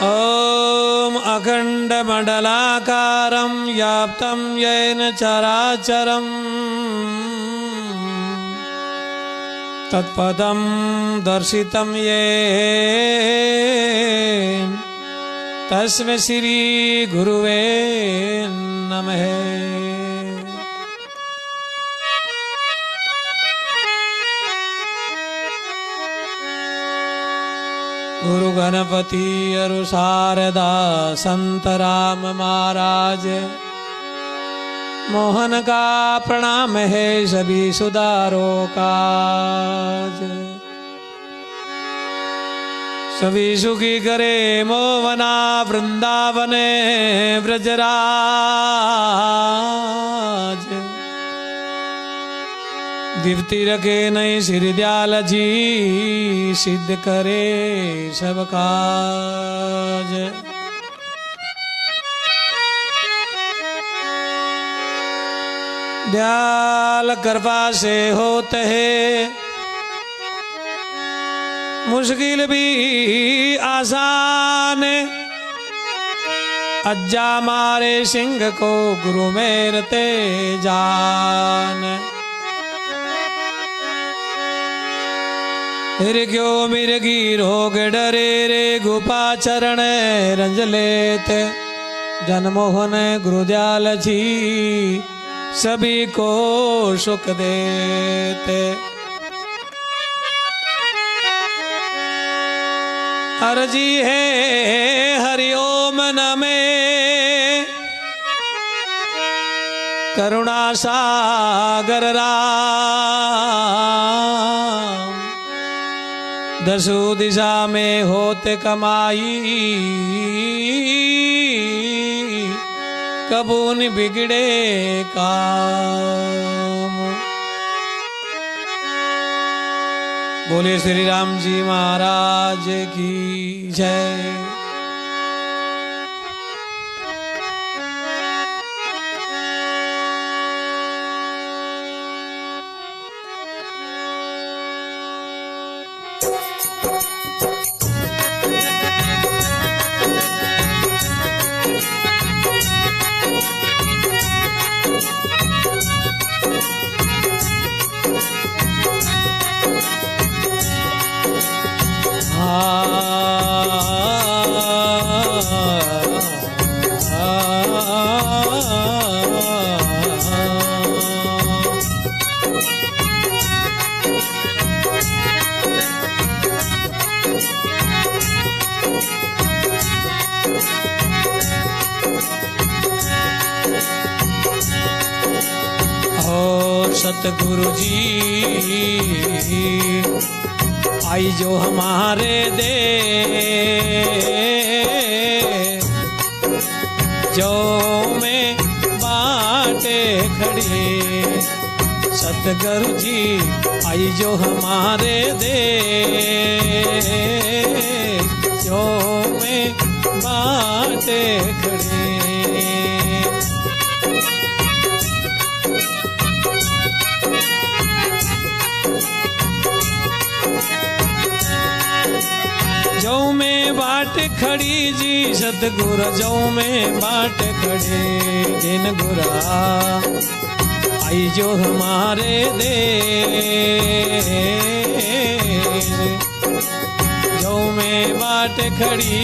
ॐ अखण्डमण्डलाकारं व्याप्तं येन चराचरं तत्पदं दर्शितं येन तस्मै श्री गुरुवे नमः। गुरु गणपति अरु शारदा संत राम महाराज मोहन का प्रणाम है सभी सुधारो काज। सभी सुखी करे मोहना वृंदावन ब्रजराज। दीप्ति रखे नहीं श्री दयाल जी सिद्ध करे सब काज। दयाल कृपा से होते है मुश्किल भी आसान। अज्जा मारे सिंह को गुरु मेरते जान। हिरग्यो मिर्गी रोग डरे रे गोपा चरण रंज लेते। जनमोहन गुरुदयाल जी सभी को सुख देते। अर्जी है हरिओम नमे करुणा सागर राम। दसो दिशा में होते कमाई कबू न बिगड़े काम। बोले श्री राम जी महाराज की जय। सतगुरु जी आई जो हमारे दे जो में बाटे खड़ी। सतगुरु जी आई जो हमारे दे जो में बाटे खड़ी। जौ में बाट खड़ी जी सतगुरु जौ में बाट खड़े। दिन गुरा आई जो हमारे दे जौ में बाट खड़ी।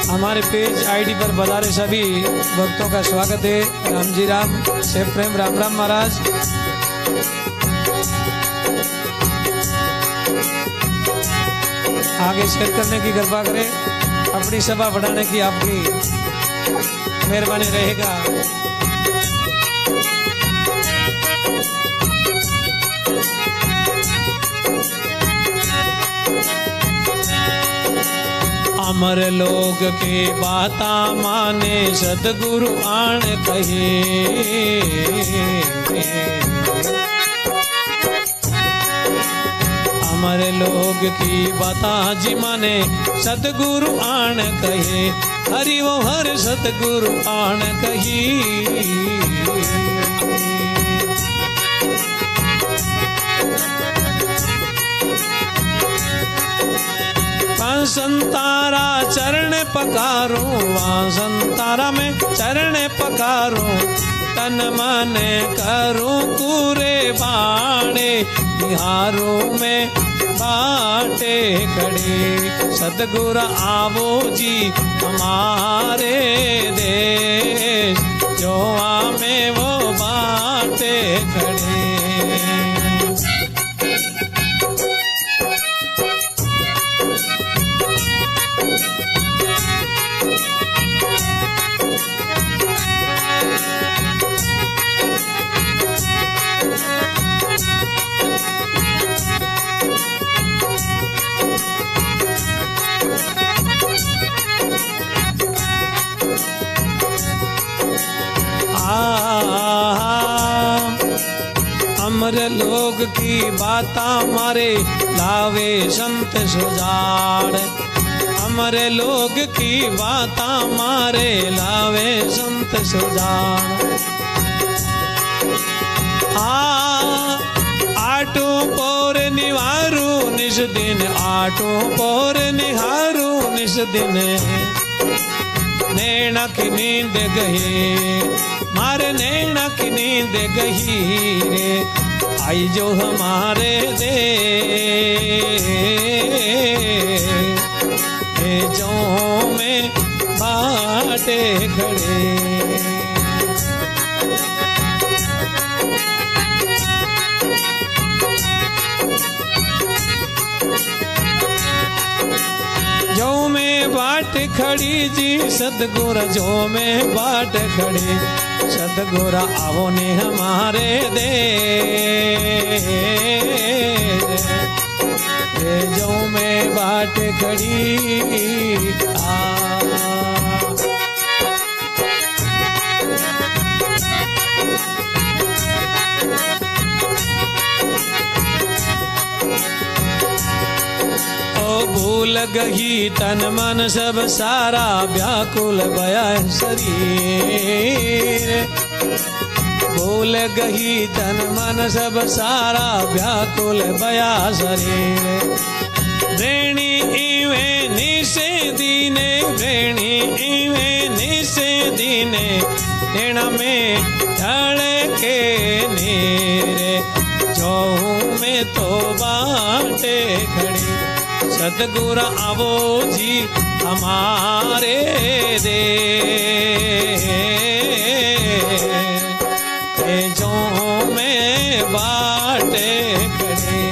हमारे पेज आईडी पर बधारे सभी भक्तों का स्वागत है। राम जी राम सेव प्रेम राम राम महाराज। आगे शेयर करने की कृपा करें। अपनी सभा बढ़ाने की आपकी मेहरबानी रहेगा। अमर लोग के बाता माने सतगुरु आण कहे। हमारे लोग की बाता जी माने सतगुरु आण कहे हरि वो हर सतगुरु आण कही संतारा चरण पकारो वहाँ संतारा में चरण पकारो तन मन करूं पूरे बाणे निहारो में बाटे खड़े सतगुरु आवो जी हमारे देश जो आमे वो बाटे खड़े अमर लोग की बाता मारे लावे संत सुजाड़ अमर लोग की बाता मारे लावे संत सुजाड़ आटो पोर निवारू निस दिन आटो पोर निहारू निस दिन नैना की नींद गई मारे नैना की नींद गई रे आई जो हमारे देश जो में बाटे खड़े जो में बाट खड़ी जी सतगुरु जो में बाट खड़ी सतगुरु आवो ने हमारे दे जो में बाट खड़ी भूल गही तन मन सब सारा व्याकुल भया शरीर भूल गही तन मन सब सारा व्याकुल भया शरीर वेणी इवे निसे दीने वेणी इवे निसे दीने टेण में ढल के नीरे जो में तो बाटे खड़ी सतगुरु आवो जी हमारे देश जो में बाटे खड़े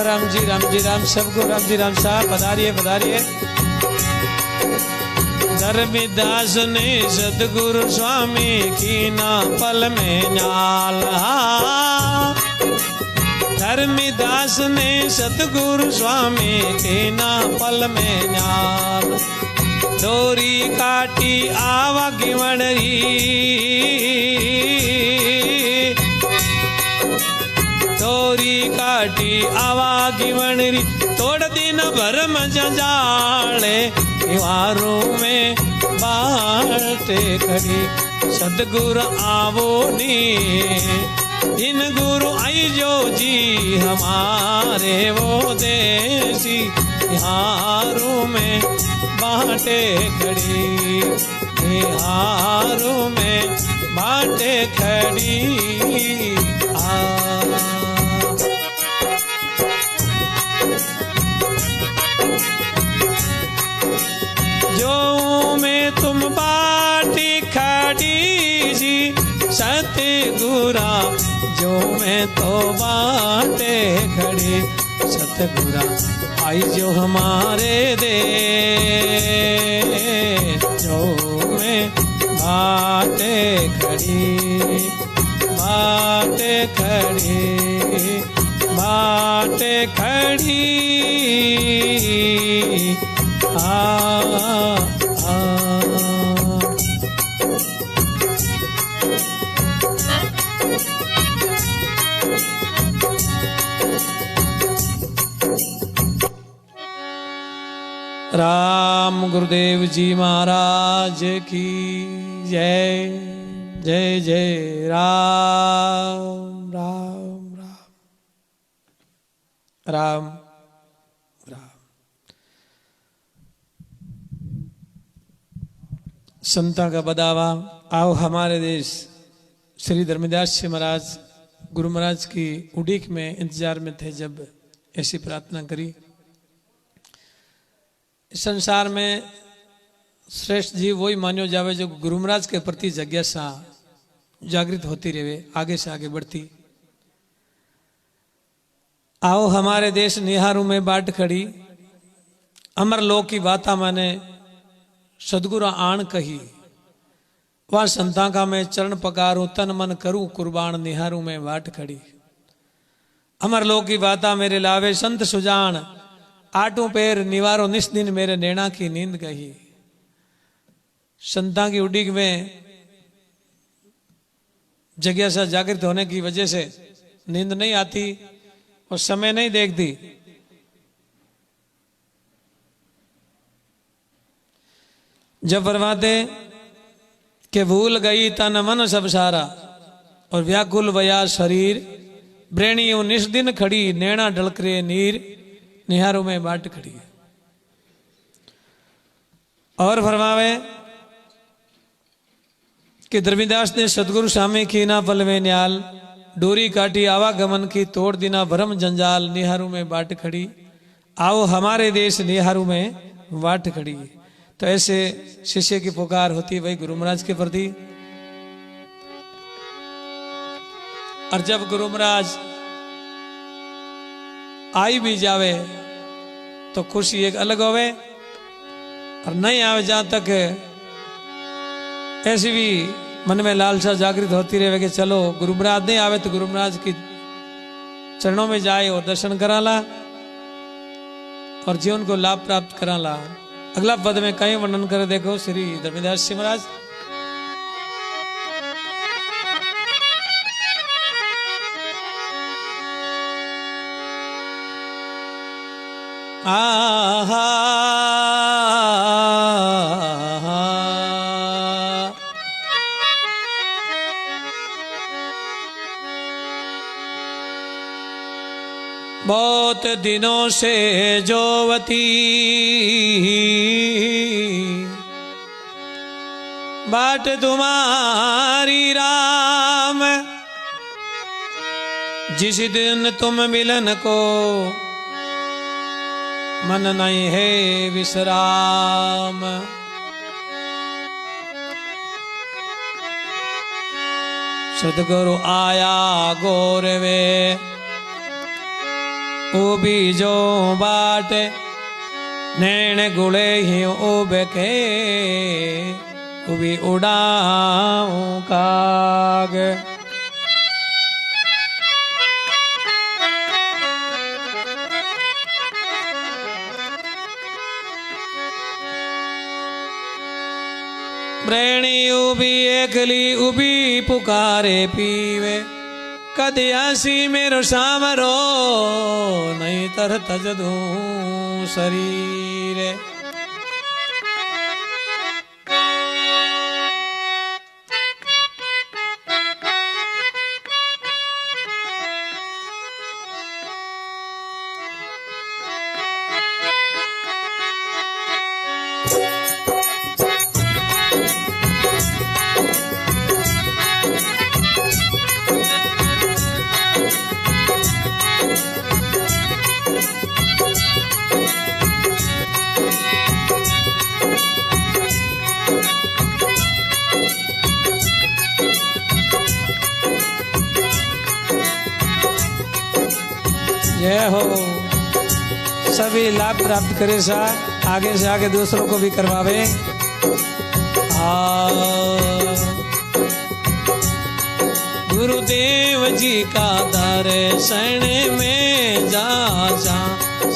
राम जी राम सबको राम जी राम साहब पधारिए पधारिए धर्मदास ने सतगुरु स्वामी की ना पल में न्याल धर्मदास ने सतगुरु स्वामी की ना पल में न्याल डोरी काटी आवा गिवणरी डोरी काटी आवा गिवणरी तोड़ दिन भर में जंजाले दीवारों में बाटे खड़ी सतगुरु आवो नी इन गुरु आई जो जी हमारे वो देसी हारों में बाटे खड़ी हारों में बाटे खड़ी जो में तुम बाटी खड़ी जी सतगुरु जो में तो बाटे खड़ी सतगुरा आई जो हमारे देश जो में बाटे खड़ी बाटे खड़ी बाटे खड़ी आ राम गुरुदेव जी महाराज की जय जय जय राम राम राम राम राम। संता का बदावा आओ हमारे देश। श्री धर्मदास जी महाराज गुरु महाराज की उड़ीक में इंतजार में थे जब ऐसी प्रार्थना करी। संसार में श्रेष्ठ जीव वही मान्यो जावे जो गुरु महाराज के प्रति जिज्ञासा जागृत होती रहे, आगे से आगे बढ़ती। आओ हमारे देश निहारू में बाट खड़ी अमर लोक की बाता मैंने सदगुरु आण कही। वह संता का मैं चरण पकारूं तन मन करूं कुर्बान निहारू में बाट खड़ी। अमर लोक की बाता मेरे लावे संत सुजान आटू पैर निवारो निस दिन मेरे नैना की नींद गही। संता की उड़ीक में जिज्ञासा जागृत होने की वजह से नींद नहीं आती और समय नहीं देखती। जब फरमाते कि भूल गई तन मन सब सारा और व्याकुल वया शरीर ब्रेणियों निस दिन खड़ी नैना ढलकरे नीर निहारों में बाट खड़ी है। और फरमावे कि धर्मीदास ने सदगुरु स्वामी की ना पल में न्याल डोरी काटी आवागमन की तोड़ दिना भरम जंजाल निहारों में बाट खड़ी। आओ हमारे देश निहारों में बाट खड़ी। तो ऐसे शिष्य की पुकार होती वही गुरु महाराज के प्रति। और जब गुरु महाराज आई भी जावे तो खुशी एक अलग होवे और नहीं आवे जहां तक ऐसी भी मन में लालसा जागृत होती रहे कि चलो गुरु महाराज नहीं आवे तो गुरु महाराज की चरणों में जाए और दर्शन करा ला और जीवन को लाभ प्राप्त करा ला। अगला पद में कहीं वर्णन करे देखो श्री धर्मदास जी महाराज। आहा बहुत दिनों से जोवती बाट तुम्हारी राम जिस दिन तुम मिलन को मन नहीं है विश्राम। सदगुरु आया गौरवे उबी जो बाट नैन गुड़े ही उब के उबी उड़ाऊं काग। ब्रेणी उबी एकली उबी पुकारे पीवे कद आसी मेरो सामरो नहीं तर तज दूं शरीर। जय हो। सभी लाभ प्राप्त करे सा, आगे से आगे दूसरों को भी करवावे। गुरुदेव जी का दर्शन में जा जा,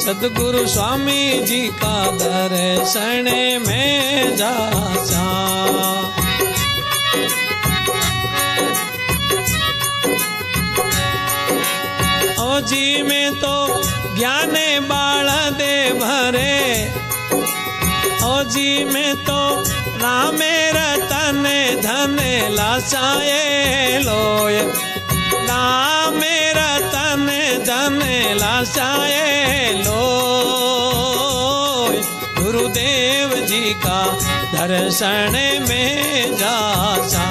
सदगुरु स्वामी जी का दर्शन में जा जा। ओ जी में तो ज्ञान बाल दे भरे, ओ जी में तो राम रतन धन लासाए लोय, राम रतन धन लासाए लोय। गुरुदेव जी का दर्शन में जा जा।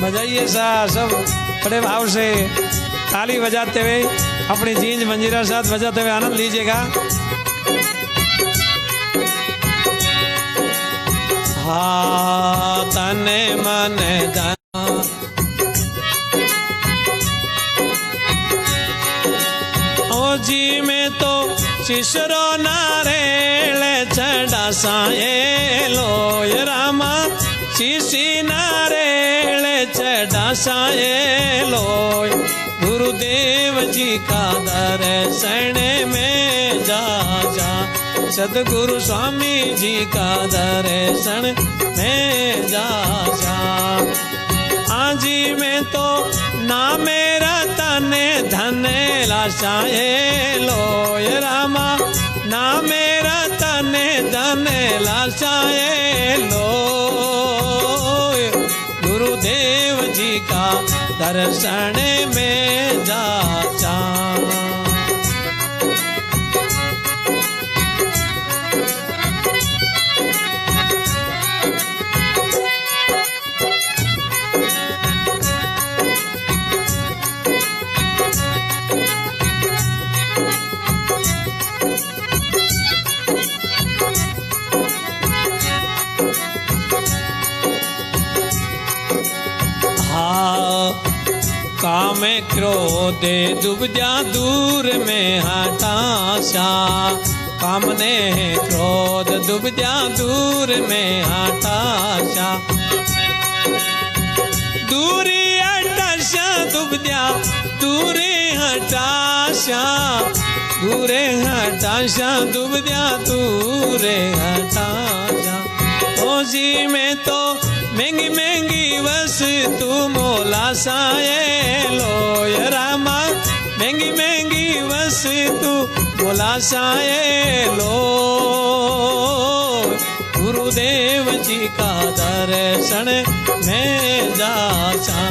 बजाइए सा सब बड़े भाव से ताली बजाते हुए, अपनी जींज मंजीरा साथ बजाते हुए आनंद लीजिएगा। हाँ तन मन धन, ओ जी में तो शिशरो नारेल चढ़ा साए लोय रामा, शिशी नारेल चढ़ा साए लोय। गुरुदेव जी का दर्शन में जा जा, सदगुरु स्वामी जी का दर्शन में जा जा। आजी में तो ना मेरा तने धन लासाए लोय रामा, ना मेरा तने धन लासाए लोय। गुरुदेव जी का दर्शन में जा जा। काम क्रोधे दुबजा दूर में हटाशा, कामने क्रोध दुबजा दूर में हटाशा। दूरी हटाशा दुबजा दूरी हटाशा, दूरे हटाशा दुबजा दूरे हटाशा। ओ जी में तो महंगी महंगी वस्तु मोला साए लोय रामा, महंगी महंगी वस्तु मोला साए लो। गुरुदेव जी का दर्शन में जा जा,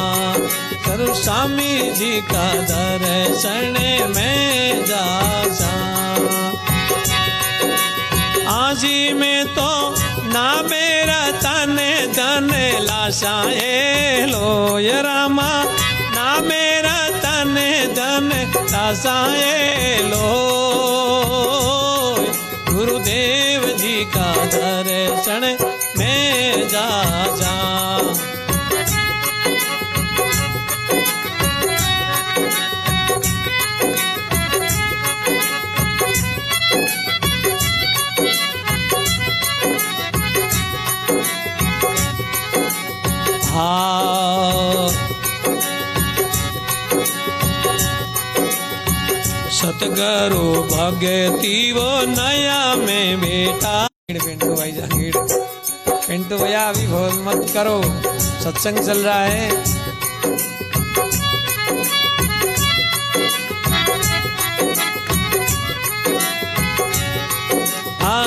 सर स्वामी जी का दर्शन में जा जा। आजी में तो ना मेरा तन धन लासाए लोय रामा, ना मेरा तन धन लासाए लो। गुरुदेव जी का दर्शन में जा जा। सतगुरु भगती वो नया में बेटा। पिंटू भाई जहांगीर, पिंटू भैया अभी भोज मत करो, सत्संग चल रहा है।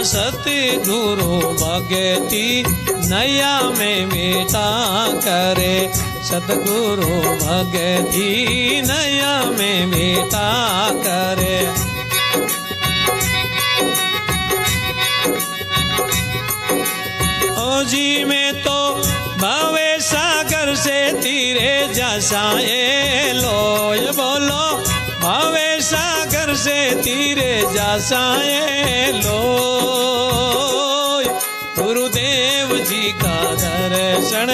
सतगुरु भगती नया में बेटा करे, सतगुरु भगती नया में बेटा करे। ओ जी में तो भवे सागर से तीरे जसाए लोय बोलो, भवे सागर से तीरे जासाए लो, गुरुदेव जी का दर्शन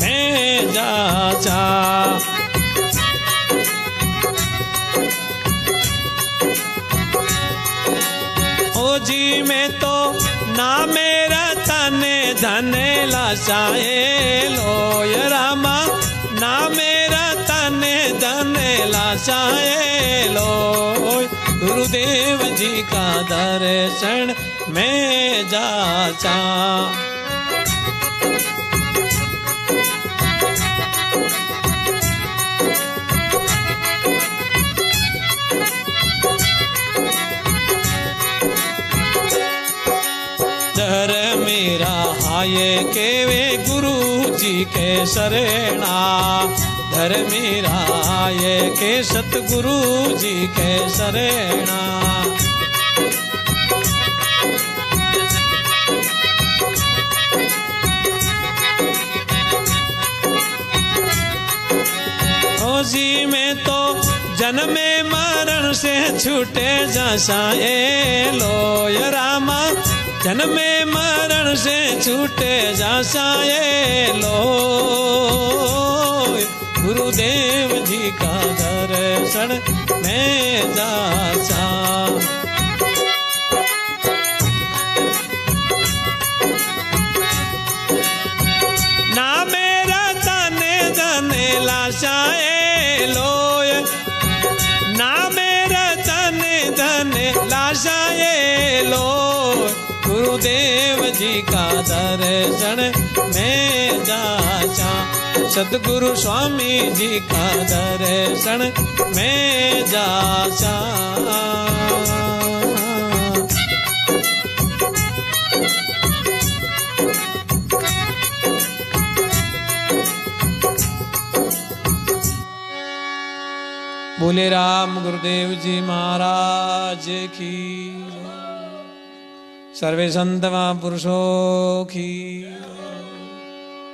मैं जाचा। ओ जी मैं तो ना मेरा तने धने लाशाए लो, रामा ना मेरा तने धने लाशाए लो, गुरुदेव जी का दर्शन मैं जाचा। धर मेरा हाय के वे गुरु जी के शरणा, धर मेरा हाय के सतगुरु जी के शरणा। ओ जी मैं तो जन्मे मरण से छूटे जासाए लो, रामा जन्मे मरण से छूटे जासाए लो, गुरुदेव जी का दर्शन मैं जाचा। ना मेरा तने धने लाशाए लो, ना मेरा तने धने लाशाए लो, गुरुदेव जी का दर्शन मैं जाचा। सद्गुरु स्वामी जी का दर्शन मैं जाचा। बोले राम गुरुदेव जी महाराज की, सर्वे संत महापुरुषों की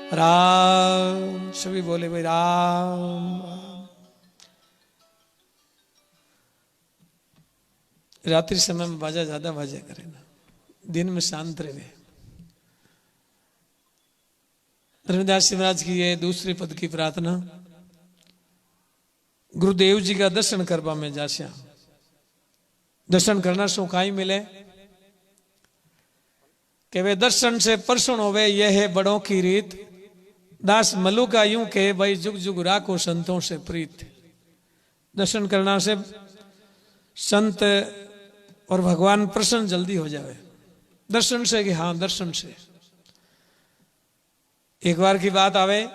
राम। सभी बोले भाई राम। रात्रि समय में बाजा ज्यादा बाजा करे ना, दिन में शांत रहे। रविदास जी महाराज की ये दूसरी पद की प्रार्थना। गुरुदेव जी का दर्शन करवा में जास्या। दर्शन करना सो काई मिले कि वे दर्शन से प्रसन्न होवे, यह है बड़ों की रीत। दास मलु का यूं के भाई जुग जुग राखो संतों से प्रीत। दर्शन करना से संत और भगवान प्रसन्न जल्दी हो जावे। दर्शन से कि हाँ दर्शन से। एक बार की बात आवे,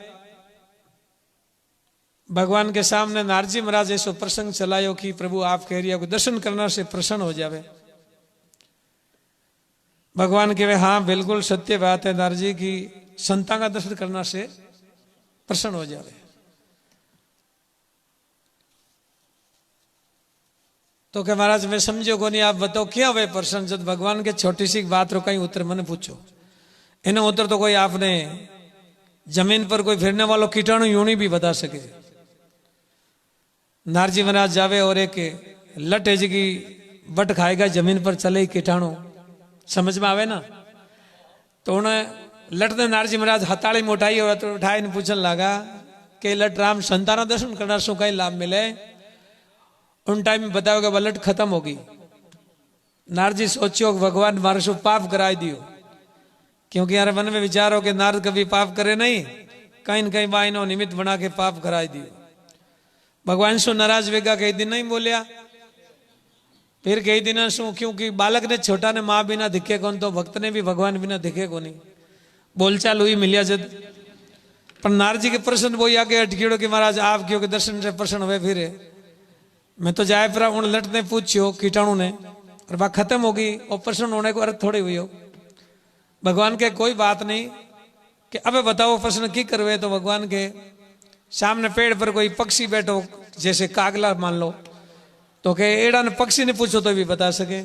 भगवान के सामने नारजी महाराज ऐसो प्रसंग चलायो कि प्रभु आप कह रही हो दर्शन करना से प्रसन्न हो जावे। भगवान कहे हाँ बिल्कुल सत्य बात है नारजी की, संता का दर्शन करना से प्रसन्न हो जावे। तो क्या महाराज मैं समझो को नहीं, आप बताओ क्या हुए प्रसन्न। जब भगवान के छोटी सी बात रो कहीं उत्तर मैंने पूछो, इन्हें उत्तर तो कोई आपने जमीन पर कोई फिरने वालों कीटाणु यूं नहीं भी बता सके। नारजी महाराज जावे और एक लट है जी बट खाएगा जमीन पर चले कीटाणु, समझ में आवे ना। तो उन्हें लट ने नारजी महाराज हथाड़ी में उठाई और उठाई ने पूछने लगा कि लट राम संताना दर्शन करना शू कहीं लाभ मिले। उन टाइम में बताओगे वह लट खत्म होगी। नारजी सोचियो भगवान मारे शू पाप कराई दियो, क्योंकि यार मन में विचार हो कि नारद कभी पाप करे नहीं, कहीं न कहीं बाइनो निमित्त बना के पाप कराई दियो। भगवान शू नाराज वेगा कई दिन नहीं बोलिया। फिर कई दिन शू, क्योंकि बालक ने छोटा ने माँ बिना दिखे कौन, तो भक्त ने भी भगवान बिना दिखे को नहीं। बोलचाल हुई मिलिया जद, पर नारजी के प्रश्न वो आगे अटकीड़ो कि महाराज आप क्यों के दर्शन से प्रसन्न हुए। फिर मैं तो जाए पर उन लट ने पूछियो कीटाणु ने, और बात खत्म होगी और प्रसन्न होने को अर्थ थोड़ी हुई हो। भगवान के कोई बात नहीं कि अबे बताओ प्रश्न की करवे। तो भगवान के सामने पेड़ पर कोई पक्षी बैठो, जैसे कागला मान लो, तो के एड़ा ने पक्षी ने पूछो तो भी बता सके।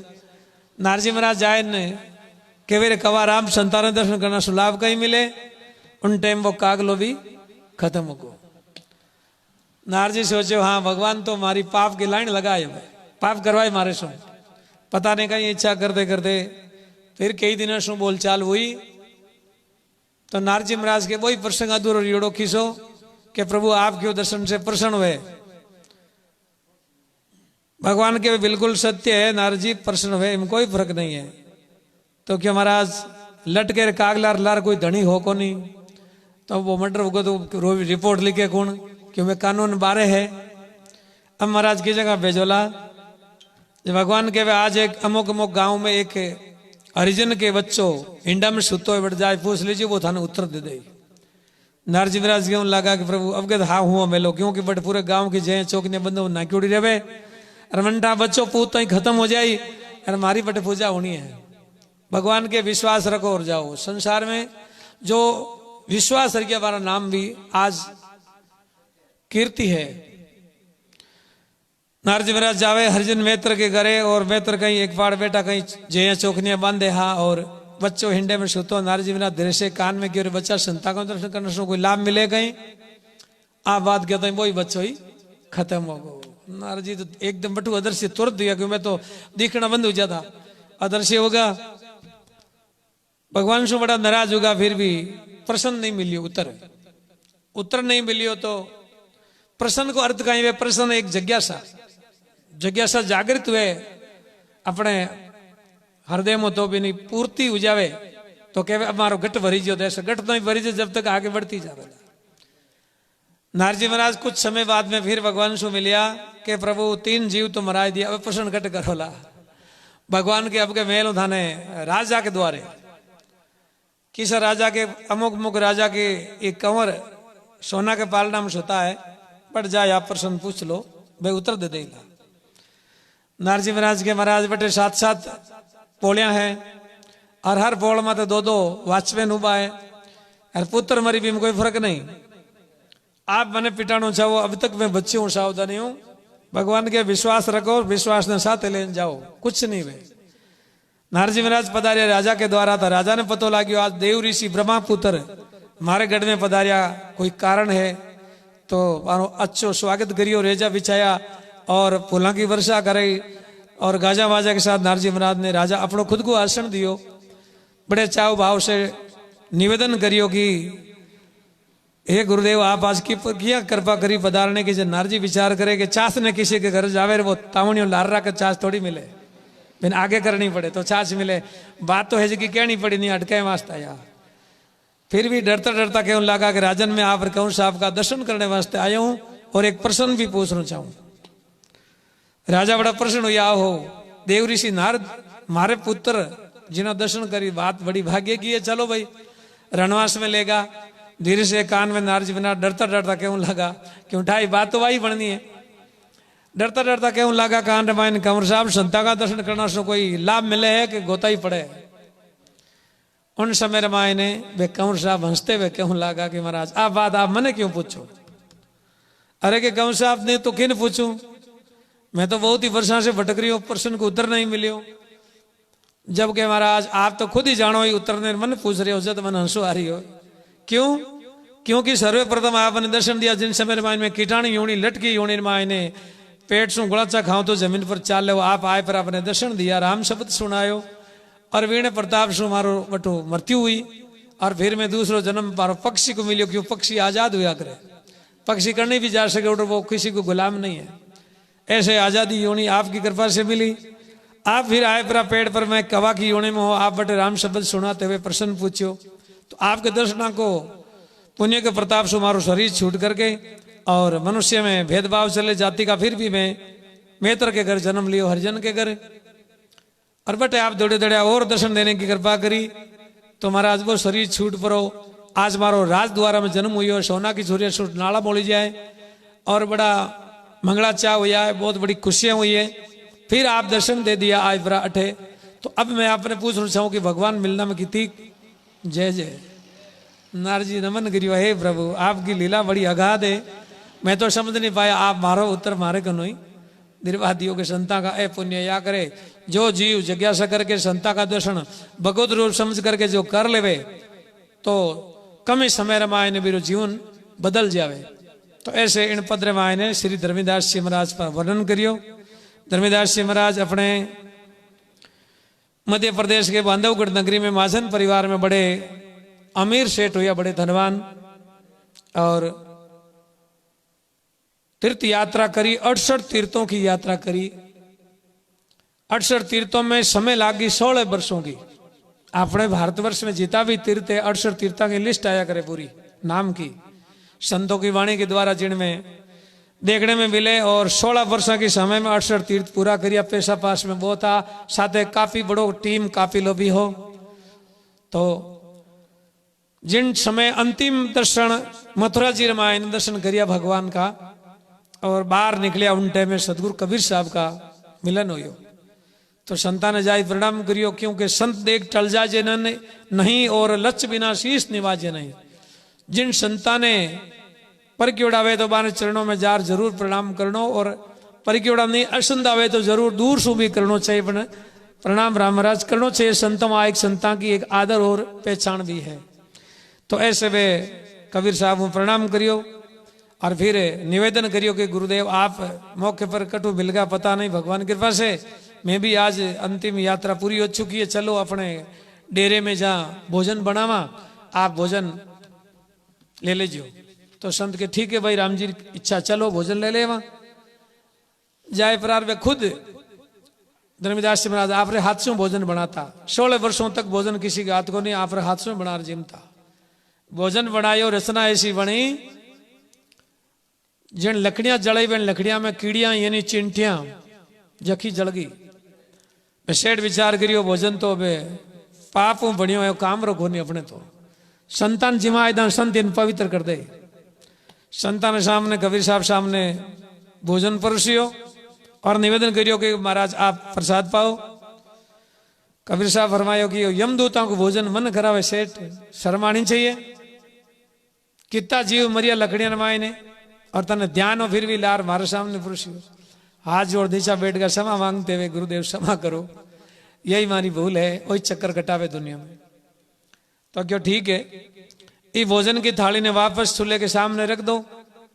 नारजी महाराज जाए ने के वे कवा राम संतान दर्शन करना सुलाभ कहीं मिले। उन टाइम वो कागलो भी खत्म हो गो। नारजी सोचो हाँ भगवान तो हमारी पाप की लाइन लगाए। पाप करवाए मारे शू पता नहीं कहीं इच्छा करते करते फिर कई दिन शू बोलचाल हुई तो नारजी महाराज के वही प्रसंग अधूरो रियोड़ो खींचो कि प्रभु आपके दर्शन से प्रसन्न हुए। भगवान के बिल्कुल सत्य है, नारजी प्रसन्न हुए, इनमें कोई फर्क नहीं है। तो क्यों महाराज लटके कागलार लार कोई धनी हो को नहीं, तो वो मर्डर होगा तो रिपोर्ट लिखे कौन, क्यों में कानून बारे है। अब महाराज की जगह भेजोला भगवान के आज एक अमुक अमुक गांव में एक हरिजन के बच्चों इंडा में सुतो बैठ जाए, पूछ लीजिए वो थाने उत्तर दे दे। नारजी महाराज क्यों लगा कि प्रभु अब के हाँ हुआ मेलो, क्योंकि बट पूरे गांव की जय चौक ने बंद ना क्योड़ी रहे अरे मंटा बच्चों पूत तो ही खत्म हो जाए, अरे मारी बटे पूजा होनी है। भगवान के विश्वास रखो और जाओ। संसार में जो विश्वास रखिए हमारा नाम भी आज कीर्ति है। नारजी महाराज जावे हरिजन मेत्र के घरे और मेत्र कहीं एक बार बेटा कहीं जय चौकनिया बांधे हा और बच्चों हिंडे में सुतो। नारजी महाराज धीरे से कान में क्यों बच्चा संता का दर्शन करने से कोई लाभ मिले कहीं आप बात कहते हैं वही बच्चों ही खत्म हो गो। नारजी तो एकदम बटू अदर्शी तुरंत दिया क्यों मैं तो दिखना बंद हो जाता, अदर्शी होगा। भगवान से बड़ा नाराज होगा, फिर भी प्रसन्न नहीं मिलियो, उत्तर नहीं मिलियो। तो प्रसन्न को अर्थ कहीं प्रसन्न एक जिज्ञासा जागृत हुए अपने हृदय में, तो भी नहीं पूर्ति हो जावे तो कहे हमारो गट भरी जो ऐसा गट तो नहीं भरी जो जब तक आगे बढ़ती जावे। नारजी महाराज कुछ समय बाद में फिर भगवान से मिलिया कि प्रभु 3 जीव तो मराई दिया, अब प्रसन्न गट करोला। भगवान के अब के मेल थाने राजा के द्वारे किस राजा के अमुक मुक राजा के एक कंवर सोना के पालना में सोता है, पट जाए आप प्रसन्न पूछ लो भाई उत्तर दे देगा। नारजी महाराज के महाराज बटे 7 पोलियां हैं और हर पोल में तो 2 वॉचमैन उबा है और पुत्र मरी भी में कोई फर्क नहीं। आप मैंने पिटाणु चाहो, अब तक मैं बच्ची हूं, सावधानी हूं। भगवान के विश्वास रखो, विश्वास ने साथ ले जाओ, कुछ नहीं वे। नारजी महाराज पधारिया राजा के द्वारा था, राजा ने पतो लाग्यो आज देव ऋषि ब्रह्मा पुत्र हमारे गढ़ में पधारिया, कोई कारण है। तो अच्छो स्वागत करियो, रेजा बिछाया और फूलों की वर्षा कराई और गाजा बाजा के साथ नारजी महाराज ने राजा अपनो खुद को आसन दियो। बड़े चाव भाव से निवेदन करियो कि हे गुरुदेव आप आज की किया कृपा करी पधारने की। जब नारजी विचार करे कि चास ने किसी के घर जावे वो तावणियों लारा का चास थोड़ी मिले, फिर आगे करनी पड़े तो छाछ मिले। बात तो है जी कि कहनी पड़ी नहीं अटके वास्ता यार। फिर भी डरता डरता क्यों लगा कि राजन में आप कहूँ साहब का दर्शन करने वास्ते आया हूं और एक प्रश्न भी पूछना चाहूं। राजा बड़ा प्रश्न हुआ हो, देव ऋषि नारद मारे पुत्र जिन्होंने दर्शन करी, बात बड़ी भाग्य की है, चलो भाई रणवास में लेगा। धीरे से कान में नारजी बना डरता डरता क्यों लगा क्यों ढाई बात तो वही बननी है। डरता डरता क्यों लगा कान रमायन कंवर साहब संता का दर्शन करना से कोई लाभ मिले है कि गोता ही पड़े। उन समय रमायन ने वे कंवर साहब हंसते हुए क्यों लगा कि महाराज आप बात आप मने क्यों पूछो। अरे कि कंवर साहब ने तो किन पूछूं, मैं तो बहुत ही वर्षा से भटक रही हूं, प्रश्न को उत्तर नहीं मिलियो। जबकि महाराज आप तो खुद ही जानो ही उत्तर ने मन पूछ रहे हो, जब मन हंसो आ रही हो। क्यों? क्योंकि सर्वप्रथम आपने दर्शन दिया जिन समय रामायण में कीटाणी योनी लटकी योनी रामायण ने पेट से गुड़ाचा खाओ तो जमीन पर चाल लो। आप आए पर आपने दर्शन दिया, राम शब्द सुनायो और वीण प्रताप से मारो बटो मृत्यु हुई और फिर मैं दूसरो जन्म मारो पक्षी को मिलियो। क्यों? पक्षी आजाद हुआ करे, पक्षी करने भी जा सके और वो किसी को गुलाम नहीं है। ऐसे आजादी योनी आपकी कृपा से मिली। आप फिर आए पर पेड़ पर मैं कवा की योनि में हो, आप बटे राम शब्द सुनाते हुए प्रश्न पूछो। तो आपके दर्शना को पुण्य के प्रताप से मारो शरीर छूट करके और मनुष्य में भेदभाव चले जाति का, फिर भी मैं मेत्र के घर जन्म लियो, हरिजन के घर। और बटे आप दौड़े दौड़े और दर्शन देने की कृपा करी तो महाराज वो शरीर छूट पड़ो। आज मारो राज द्वारा में जन्म हुई और सोना की छुरिया छूट नाला बोली जाए और बड़ा मंगला चाह हुआ है, बहुत बड़ी खुशियां हुई है। फिर आप दर्शन दे दिया आज बरा अठे। तो अब मैं आपने पूछना चाहूँ कि भगवान मिलना में कितनी जय जय। नारजी नमन करियो, हे प्रभु आपकी लीला बड़ी अगाध है, मैं तो समझ नहीं पाया। आप मारो उत्तर मारे कनो ही निर्वादियों के संता का ए पुण्य या करे। जो जीव जिज्ञासा करके संता का दर्शन भगवत रूप समझ करके जो कर लेवे तो कम ही समय रामायण मेरे जीवन बदल जावे। तो ऐसे इन पद रामायण ने श्री धर्मीदास जी महाराज पर वर्णन करियो। धर्मीदास जी महाराज अपने मध्य प्रदेश के बांधवगढ़ नगरी में महाजन परिवार में बड़े अमीर सेठ हुआ, बड़े धनवान, और तीर्थ यात्रा करी, 68 तीर्थों की यात्रा करी। 68 तीर्थों में समय लागी 16 वर्षों की। अपने भारतवर्ष में जितना भी तीर्थ है 68 तीर्थों की लिस्ट आया करे पूरी नाम की, संतों की वाणी के द्वारा जिनमें देखने में मिले। और 16 वर्षों के समय में 68 तीर्थ पूरा करिया। पैसा पास में वो था, साथ काफी बड़ो टीम, काफी लोभी हो। तो जिन समय अंतिम दर्शन मथुरा जी रामायण दर्शन करिया भगवान का, और बाहर निकलिया उन टाइम में सदगुरु कबीर साहब का मिलन हो। तो संता ने जाय प्रणाम करियो, क्योंकि संत देख टल जाजे नहीं और लच बिना शीश निवाजे नहीं। जिन संता ने परक्योड़ावे तो बाने चरणों में जार जरूर प्रणाम करनो, और परक्योड़ा नहीं असंत आवे तो जरूर दूर सु भी करनो चाहिए, प्रणाम राम महाराज करनो चाहिए। संतों में एक संता की एक आदर और पहचान भी है। तो ऐसे वे कबीर साहब को प्रणाम करियो और फिर निवेदन करियो कि गुरुदेव आप मौके पर कटु मिल गया, पता नहीं भगवान की कृपा से मैं भी आज अंतिम यात्रा पूरी हो चुकी है, चलो अपने डेरे में जहाँ भोजन बनावा, आप भोजन ले लीजिए। तो संत के ठीक है भाई राम जी इच्छा, चलो भोजन ले ले। वहां जाए प्रार वे खुद धर्मदास जी महाराज आपरे हाथ से भोजन बनाता। 16 वर्षों तक भोजन किसी के हाथ को नहीं, आपरे हाथ से बना जिमता। भोजन बनायो, रचना ऐसी बनी जिन लकड़ियां जलाई, बिन लकड़ियां में कीड़ियां यानी चिंटियां जखी जल गई। सेठ विचार करियो भोजन तो बे पाप बनियो है, काम रखो नहीं अपने। तो संतान जिमाए दान संत इन पवित्र कर दे। संतान सामने कबीर साहब सामने भोजन परोसियो और निवेदन करियो कि महाराज आप प्रसाद पाओ। कबीर साहब फरमायो कि यमदूतों को भोजन मन करावे सेठ, शर्मानी चाहिए। कितना जीव मरिया लकड़ियां रमाए ने, और तने ध्यान हो फिर भी लार मारे सामने परोसियो। हाथ जोड़ नीचा बैठ कर क्षमा मांगते हुए गुरुदेव क्षमा करो, यही हमारी भूल है, वही चक्कर कटावे दुनिया में। तो क्यों ठीक है, ये भोजन की थाली ने वापस चूल्हे के सामने रख दो।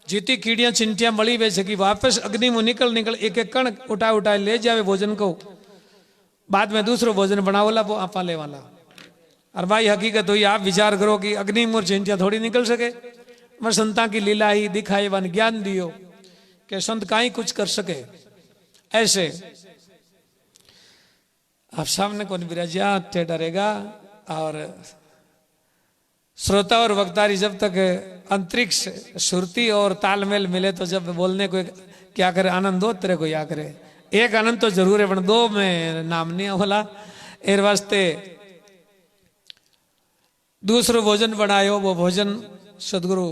जीती कीड़ियां चिंटियां मड़ी वे सकी वापस अग्नि में निकल एक एक कण उठा उठा ले जावे भोजन को। बाद में दूसरो भोजन बनावला वो आपा ले वाला। और भाई हकीकत हुई, आप विचार करो कि अग्नि में चिंटियां थोड़ी निकल सके। मैं संता की लीला ही दिखाई, वन ज्ञान दियो कि संत का ही कुछ कर सके। ऐसे आप सामने कौन विराजिया टेढ़ा रहेगा। और श्रोता और वक्तारी जब तक अंतरिक्ष सुरती और तालमेल मिले तो जब बोलने को क्या करे, आनंद दो तेरे को या करे। एक आनंद तो जरूर है, पर दो में नाम नहीं होला। एर वास्ते दूसरो भोजन बनायो, वो भोजन सदगुरु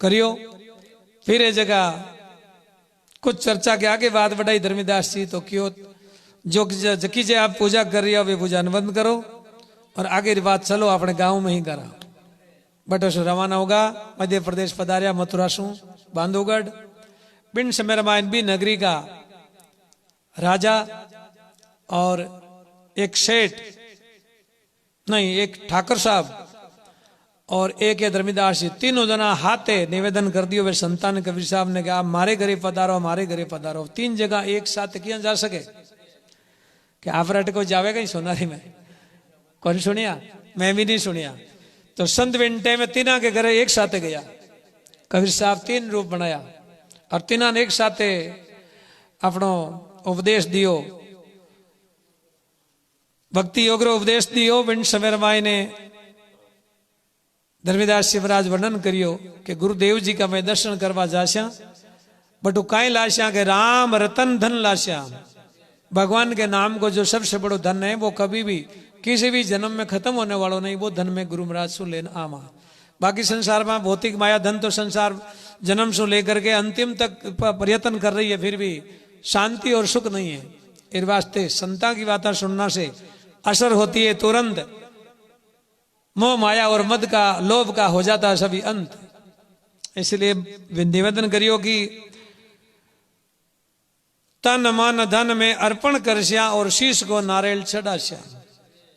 करियो। फिर ये जगह कुछ चर्चा के आगे बात बढ़ाई धर्मीदास जी। तो क्यों जो जकी जे आप पूजा कर रही हो वे पूजा बंद करो और आगे बात चलो अपने गांव में ही करा। बटो से रवाना होगा, मध्य प्रदेश पधारिया, मथुरा सु बांधवगढ़। बिन समय रामायण भी नगरी का राजा और एक सेठ नहीं, एक ठाकर साहब और एक है धर्मीदास जी, तीनों जना हाथे निवेदन कर दियो। वे संतान कबीर साहब ने कहा मारे घरे पधारो, हमारे घरे पधारो। 3 जगह एक साथ किया जा सके कि आप रट को जावेगा ही सोनारी में? कौन सुनिया? मैं भी नहीं सुनिया। तो संत विंटे में तीना के घरे एक साथ गया। कबीर साहब 3 रूप बनाया और तीना ने एक साथ अपनो उपदेश दियो, भक्ति योग उपदेश दियो। बिन समय रामायण ने धर्मीदास जी महाराज वर्णन करियो कि गुरुदेव जी का मैं दर्शन करवा जाश्या, बटू काई लाश्या के राम रतन धन लाश्या। भगवान के नाम को जो सबसे बड़ो धन है वो कभी भी किसी भी जन्म में खत्म होने वालों नहीं, वो धन में गुरु महाराज सु लेना आमा। बाकी संसार में भौतिक माया धन तो संसार जन्म से लेकर के अंतिम तक प्रयत्न कर रही है, फिर भी शांति और सुख नहीं है। इस वास्ते संता की बातें सुनना से असर होती है तुरंत। मोह माया और मद का लोभ का हो जाता है सभी अंत। इसलिए निवेदन करियो कि तन मन धन में अर्पण करश्या और शीश को नारियल चढ़ाश्या।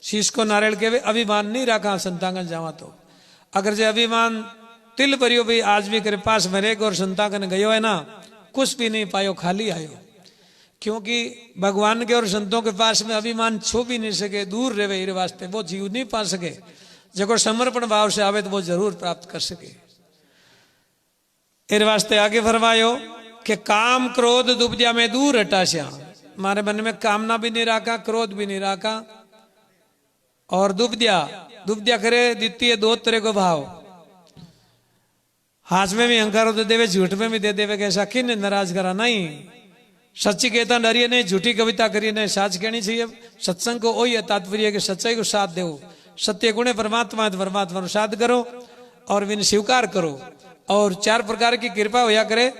शीश को नारियल के अभिमान नहीं रखा संतांगन जावा। तो अगर जे अभिमान तिल परियो भाई आज भी करे पास में रहेगा और संतांगन गयो है ना, कुछ भी नहीं पायो, खाली आयो। क्योंकि भगवान के और संतों के पास में अभिमान छू भी नहीं सके, दूर रहे इन वास्ते वो जीव नहीं पा सके। जो समर्पण भाव से आवे तो वो जरूर प्राप्त कर सके। इन वास्ते आगे फरमायो कि काम क्रोध दुबदिया में दूर हटाश्या। हमारे मन में कामना भी नहीं रखा, क्रोध भी नहीं रखा, और दुबदिया करे द्वितीय दो तरह को भाव। हाथ में भी अहंकार दे देवे, झूठ में भी दे देवे, कैसा किन नाराज करा नहीं। सच्ची कहता डरिए नहीं, झूठी कविता करिए नहीं, साच कहनी चाहिए। सत्संग को वही है तात्पर्य कि सच्चाई को साथ दो। सत्य गुण परमात्मा है तो परमात्मा को साथ करो और विन स्वीकार करो। और 4 प्रकार की कृपा होया करे।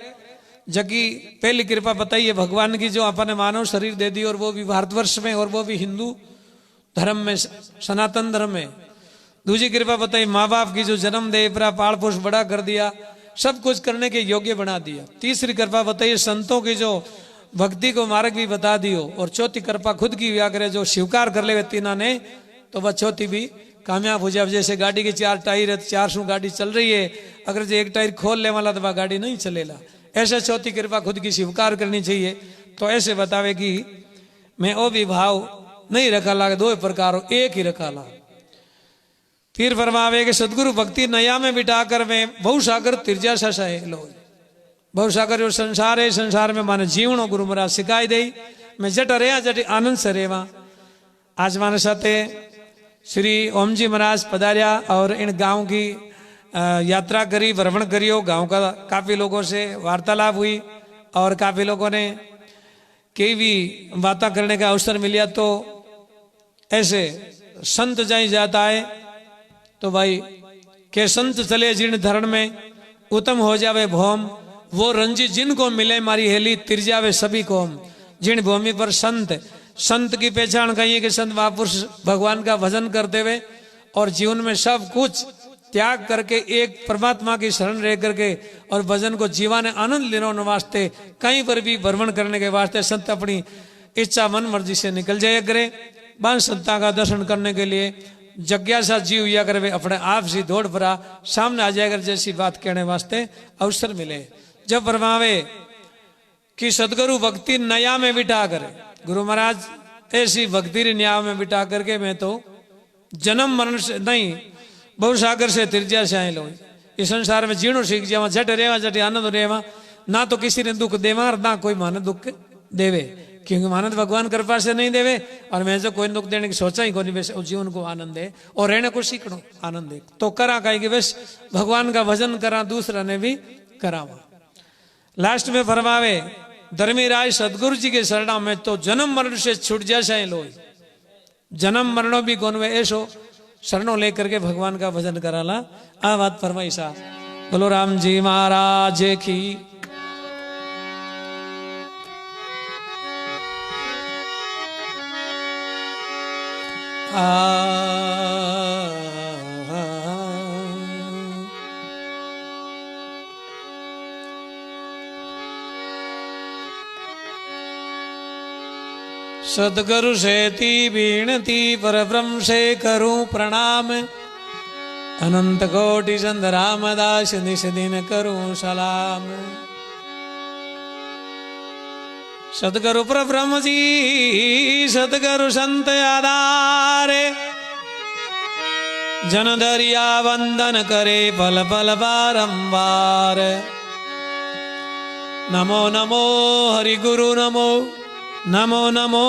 जबकि पहली कृपा बताइए भगवान की, जो अपने मानव शरीर दे दी, और वो भी भारतवर्ष में, और वो भी हिंदू धर्म में, सनातन धर्म में। दूसरी कृपा बताई माँ बाप की, जो जन्म दे, पाल पोष बड़ा कर दिया, सब कुछ करने के योग्य बना दिया। तीसरी कृपा बताइए संतों की, जो भक्ति को मार्ग भी बता दियो। और चौथी कृपा खुद की हुआ करे, जो स्वीकार कर ले तीना ने, तो वह चौथी भी कामयाब हो जाए। जैसे गाड़ी के 4 टायर है, 400 गाड़ी चल रही है, अगर जो एक टायर खोल ले वाला तो वह गाड़ी नहीं चलेगा। ऐसे चौथी कृपा खुद की स्वीकार करनी चाहिए। तो ऐसे बतावे कि मैं वो भी भाव नहीं रखा ला, 2 प्रकार एक ही रखा ला। फिर फरमावे कि सदगुरु भक्ति नया में बिठा कर मैं बहुसागर तिरजा सा है लो। बहुसागर जो संसार है, संसार में माने जीवनो गुरु महाराज सिखाई दे। मैं जट रहा जट आनंद से रेवा। आज माने साथे श्री ओम जी महाराज पधारिया और इन गांव की यात्रा करी, भ्रमण करियो। गांव का काफी लोगों से वार्तालाप हुई और काफी लोगों ने कई भी बातें करने का अवसर मिला। तो ऐसे संत जाई जाता है तो भाई के संत चले जिन धरण में उत्तम हो जावे भौम। वो रंजी जिनको मिले मारी हेली तिरजावे सभी कोम। जिन भूमि पर संत की पहचान कही है कि संत महापुरुष भगवान का भजन करते हुए और जीवन में सब कुछ त्याग करके एक परमात्मा की शरण रह करके और भजन को जीवाने आनंद लेने वास्ते कहीं पर भी भ्रमण करने के वास्ते संत अपनी इच्छा मन मर्जी से निकल जाया करे। बान संता का दर्शन करने के लिए जिज्ञासा जीव या करे अपने आप से दौड़ पड़ा सामने आ जाएगा, जैसी बात कहने वास्ते अवसर मिले। जब फरमावे कि सदगुरु भक्ति नया में बिठा करे, गुरु महाराज ऐसी भक्ति न्याय में बिठा करके मैं तो जन्म मरण से नहीं बहुसागर से तिरजा से आए लो। इस संसार में जीणो सीख जावा, जट रेवा जट आनंद रेवा। ना तो किसी ने दुख देवा और ना कोई माने दुख देवे, क्योंकि मानंद भगवान कृपा से नहीं देवे। और मैं जो कोई दुख देने की सोचा ही कोई वैसे जीवन को आनंद है और रहने को सीखो आनंद है। तो करा कहीं कि बस भगवान का भजन करा, दूसरा ने भी करावा। लास्ट में फरमावे धर्मी राय सदगुरु जी के शरणा में तो जन्म मरण से छूट जाए लो। जन्म मरणों भी कौन में ऐसो शरणों लेकर के भगवान का भजन कराला। आ बात फरमाई सा। बोलो राम जी महाराज की। सदगुरु से ती बीणती पर ब्रह्म से करूं प्रणाम। अनंत कोटि संत रामदास निस दिन करूं सलाम। सदगुरु पर ब्रह्म जी सदगुरु संत आधारे। जन दरिया वंदन करे पल पल बारंबार। नमो नमो हरि गुरु नमो नमो नमो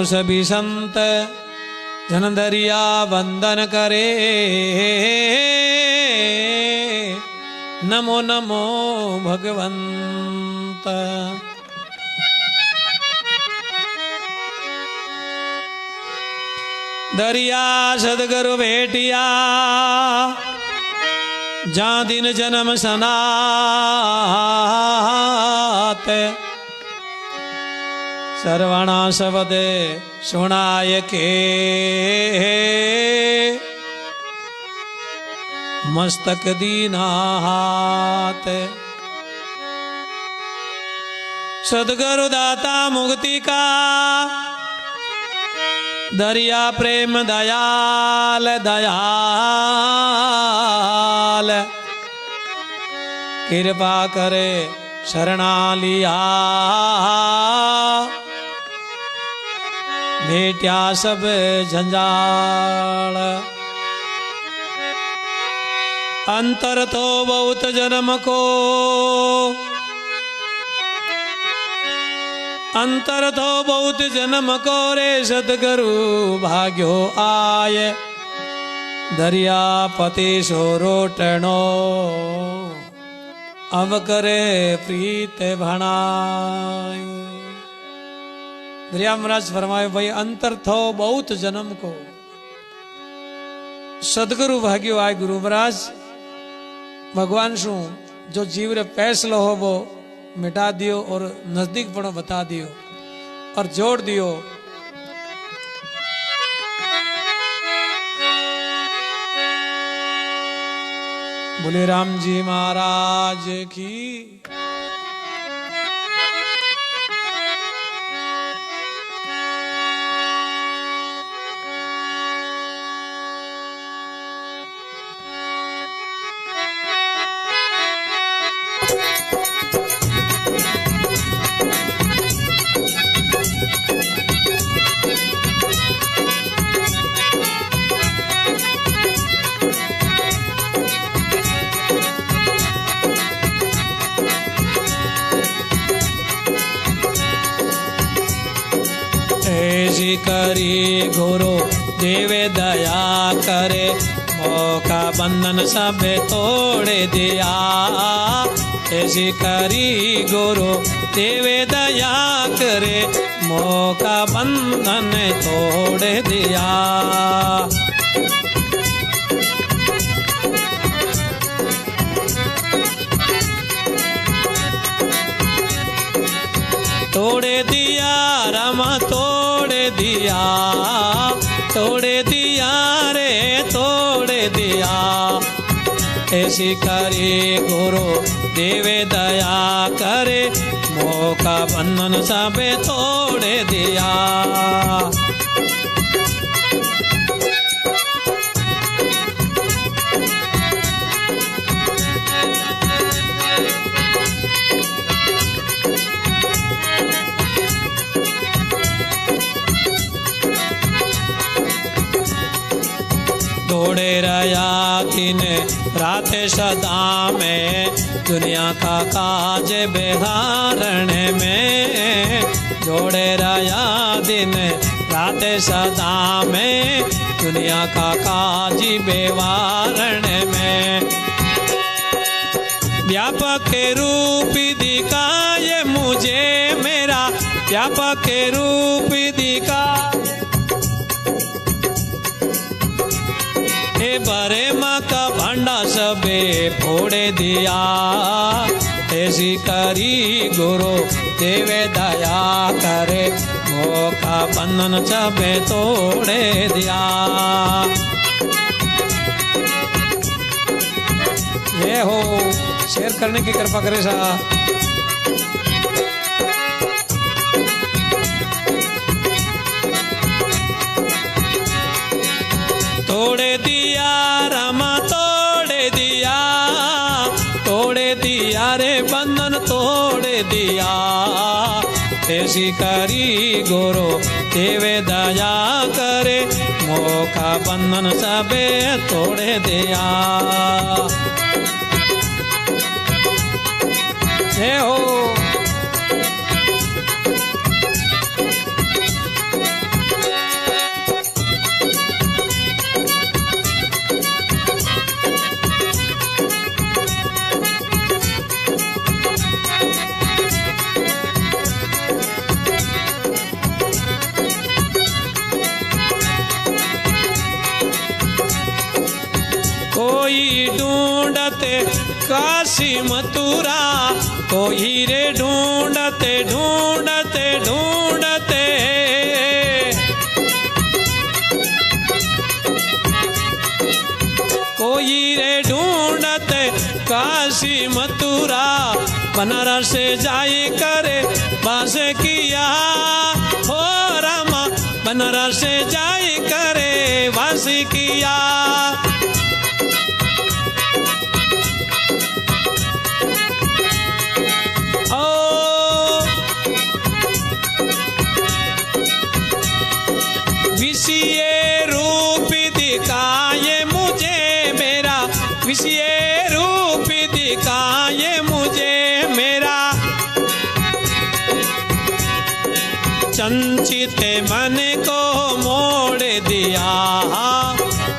सभी संत। जन दरिया वंदन करे नमो नमो भगवंत। दरिया सदगुरु भेटिया जा दिन जन्म सनात। सर्वणा शब्द सुनाय के मस्तक दीना हाथ। सदगुरु दाता मुक्ति का दरिया प्रेम दयाल दयाल। कृपा करे शरणा लिया भेट्या सब झंझाड़। अंतर तो बहुत जन्म को, अंतर तो बहुत जन्म को रे सतगुरु भाग्यो आए। दरिया पति सो रोटणो अब करे प्रीत भणाय। दरिया महाराज फरमाए भाई अंतर थो बहुत जन्म को, सदगुरु भाग्यो आए। गुरु महाराज भगवान शू जो जीव रे फैसलो हो वो मिटा दियो और नजदीक पड़ो बता दियो और जोड़ दियो। बोले राम जी महाराज की। ऐसी करी गुरु देवे दया करे, मौका बंधन सब तोड़े दिया। ऐसी करी गुरु देवे दया करे, मौका बंधन तोड़ दिया। तोड़े दिया रमा तोड़े दिया, तोड़े दिया रे तोड़े दिया। ऐसी करे गुरु देवे दया करे, मौका बंधन सब तोड़े दिया। दौड़े रया दिन रात सदा में, दुनिया का काज बेहारण में। दौड़े रया दिन रात सदा में, दुनिया का काज बेवारण में। व्यापक रूप दिखाए मुझे मेरा, व्यापक रूप दिखा। बरे माँ का भांडा सबे फोड़े दिया। ऐसी करी गुरु देवे दया करे, मौका बंधन सबे तोड़े दिया। ये हो शेयर करने की कृपा करे सा। तोड़े दिया रमा तोड़े दिया, तोड़े दिया रे बंधन तोड़े दिया। ऐसी करी गुरु देवे दया करे, मौका बंधन सबे तोड़े दिया। जय हो। कोई ढूंढते काशी मथुरा, कोई रे ढूंढते ढूंढते ढूंढते। कोई रे ढूंढते काशी मथुरा, बनारस से जाई करे बास किया। हो रामा बनारस से जाई करे वास किया। ये रूप दिखाए मुझे मेरा चंचित मन को मोड़ दिया।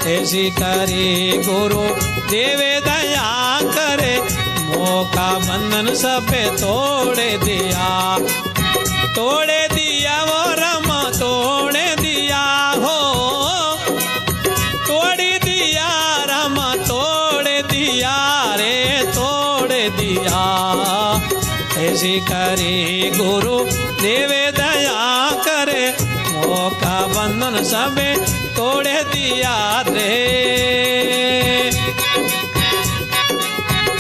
ऐसी करे गुरु देवे दया करे मौका बंधन सब तोड़ दिया। तोड़ दिया वो रम तोड़ दिया हो तोड़ दिया रम तोड़ दिया रे तोड़ दिया। ऐसी करे गुरु देवे दया करे मौका बंधन सब तोड़ दिया रे।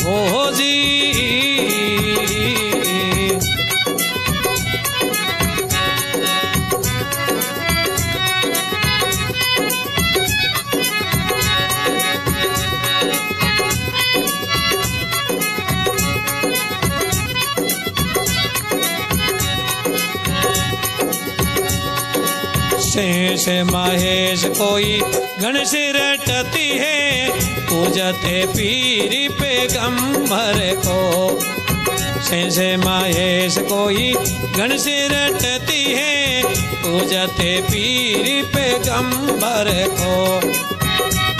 ओ जी शेष महेश कोई गणेश रटती है पूजते पीर पैगंबर को। शेष महेश कोई गणेश रटती है पूजते पीर पैगंबर को।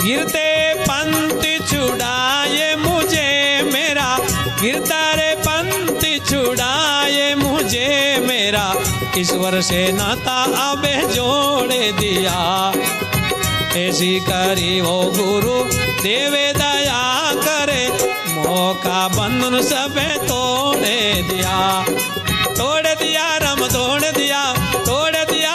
गिरते पंथ छुड़ाए मुझे मेरा गिरता रे पंथ छुड़ाए मुझे मेरा ईश्वर से नाता अबे जोड़ दिया। ऐसी करी वो गुरु देवे दया करे मौका बंधन सब तोड़ दिया। तोड़ दिया रम तोड़ दिया तोड़ दिया।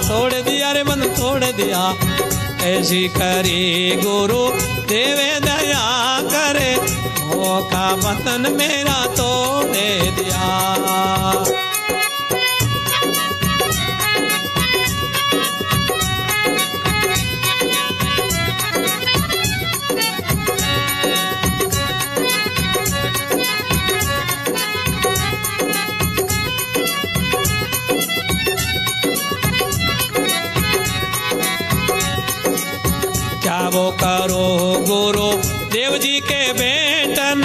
तोड़ दिया रे मन तोड़ दिया। ऐसी करी गुरु देवे दया करे मौका बंधन मेरा तोड़ दिया। क्या वो करो गुरु देव जी के बेटन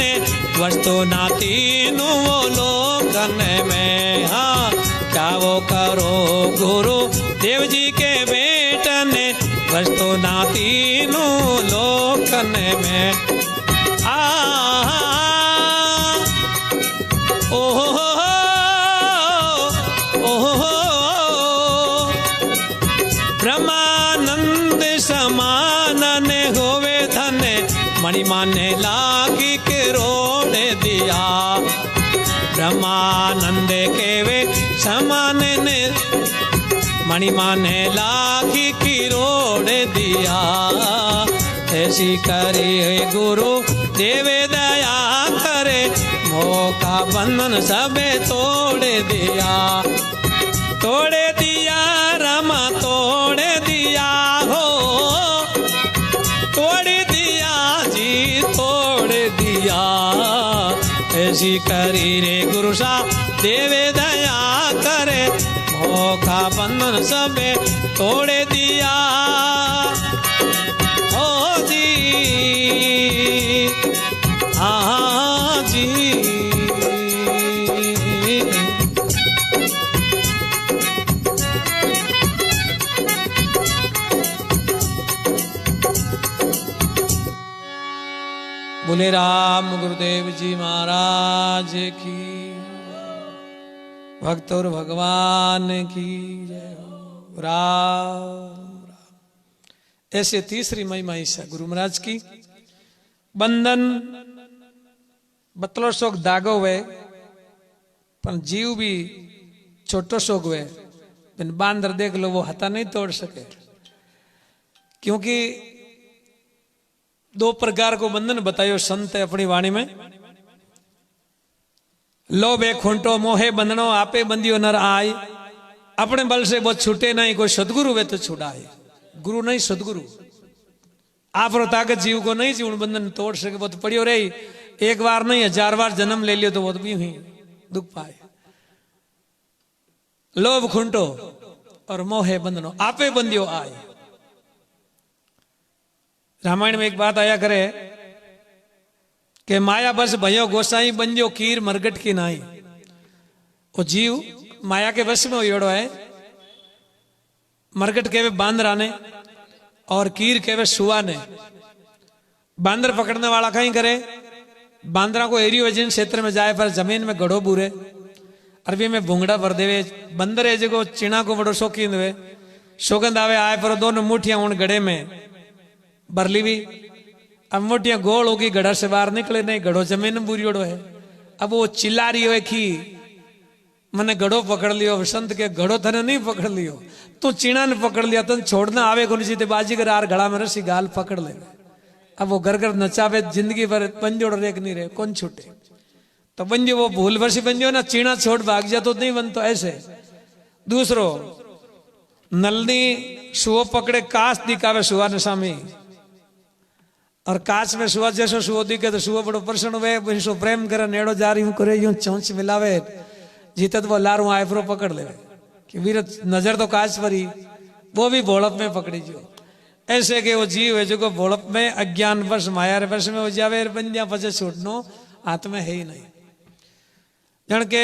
वस्तु नाती नु वो लोकन में। हाँ क्या वो करो गुरु देव जी के बेटन वस्तु नाती नु लोकन में। ओहो ओहो ब्रह्मानंद समान ने होवे धन मणिमाने लागी के रोड दिया। ब्रह्मानंद के वे समान ने मणिमाने लागी की रोड दिया। ऐसी करे गुरु देवे दया करे मौका बंधन सबे तोड़ दिया। तोड़ दिया रमा तोड़ दिया हो तोड़ दिया जी तोड़ दिया। ऐसी करी रे गुरु सा देवे दया करे मौका बंधन सबे तोड़ दिया। हो जी हाँ जी बोले राम गुरुदेव जी महाराज की भक्त और भगवान की जय हो। राम राम। ऐसे तीसरी महिमा ईसा गुरु महाराज की बंधन बतलो शोक दागो हुए पर जीव भी छोटो शोक हुए बांदर देख लो वो हथा नहीं तोड़ सके। क्योंकि दो प्रकार को बंधन बतायो संत है अपनी वाणी में। लोभ एक खूंटो मोहे बंधनो आपे बंदियो नर आय। अपने बल से वो छूटे नहीं कोई सदगुरु वे तो छुड़ाए। गुरु नहीं सदगुरु आप रो ताकत जीव को नहीं जीवन बंधन तोड़ सके, वो तो पड़ियो रही। एक बार नहीं 1000 बार जन्म ले लियो तो वो तो भी ही दुख पाए। लोभ खुंटो और मोहे बंधनो आपे बंधियो आए। रामायण में एक बात आया करे कि माया बस भयो गोसाई बंधियो कीर मरगट की नाई। वो जीव माया के वश में होड़ो है। मरगट केवे बांदरा ने और कीर केवे सुआ ने। बांदर पकड़ने वाला कहीं करे, बांदरा को एरियो एजेंट क्षेत्र में जाए पर जमीन में गढ़ो बूरे अरबी में भूंगड़ा भर देवे। बंदर है जो चिना को बड़ो शौकीन हुए, सौगंध आवे आए पर दोनों मुठियां उन गड़े में बरली भी। अब मुठियां गोल होगी, गड़ा से बाहर निकले नहीं, गढ़ो जमीन में बुरियोड़ो है। अब वो चिल्ला रही हो कि मैंने गढ़ो पकड़ लियो। संत के गढ़ो थने नहीं पकड़ लियो, तू चीना ने पकड़ लिया, तन छोड़ना आवे को नहीं। बाजीगर आर घड़ा में रसी गाल पकड़ ले। अब वो घर घर नचावे जिंदगी भर, बंजोड़ रेक नहीं रहे, कौन छूटे। तो बंजो वो भूल वर्षी बंजो ना, चीना छोड़ भाग जा तो नहीं बन। तो ऐसे दूसरो नलनी सुओ पकड़े कांच दिखावे सुआ ने सामी, और कांच में सुआ जैसो सुओ दिखे तो सुओ बड़ो प्रसन्न हुए, सो प्रेम करे, नेड़ो जा रही हूं करे, यूं चौंच मिलावे, जीतत वो लारू आयफरो पकड़ ले कि वीर नजर तो कांच पर ही, वो भी भोड़प में पकड़ी जो। ऐसे के वो जीव है जो भोड़प में अज्ञान वश माया रे वश में हो जावे, बंदिया पचे छूटनो हाथ में है ही नहीं। जन के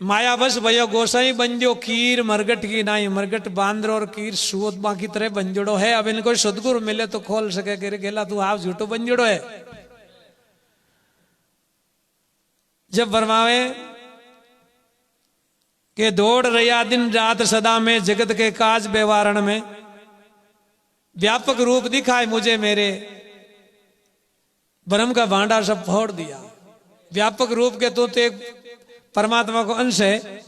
माया वश भयो गोसाई बंजो कीर मरगट की नाई। मरगट बांदर और कीर सुअत बाकी तरह बंजोड़ो है। अब इनको सदगुरु मिले तो खोल सके कि गेला तू आप झूठो बंजोड़ो है। जब बरमावे के दौड़ रहा दिन रात सदा में, जगत के काज व्यवहारण में व्यापक रूप दिखाए मुझे मेरे, ब्रह्म का भांडा सब फोड़ दिया। व्यापक रूप के तो एक परमात्मा को अंश है,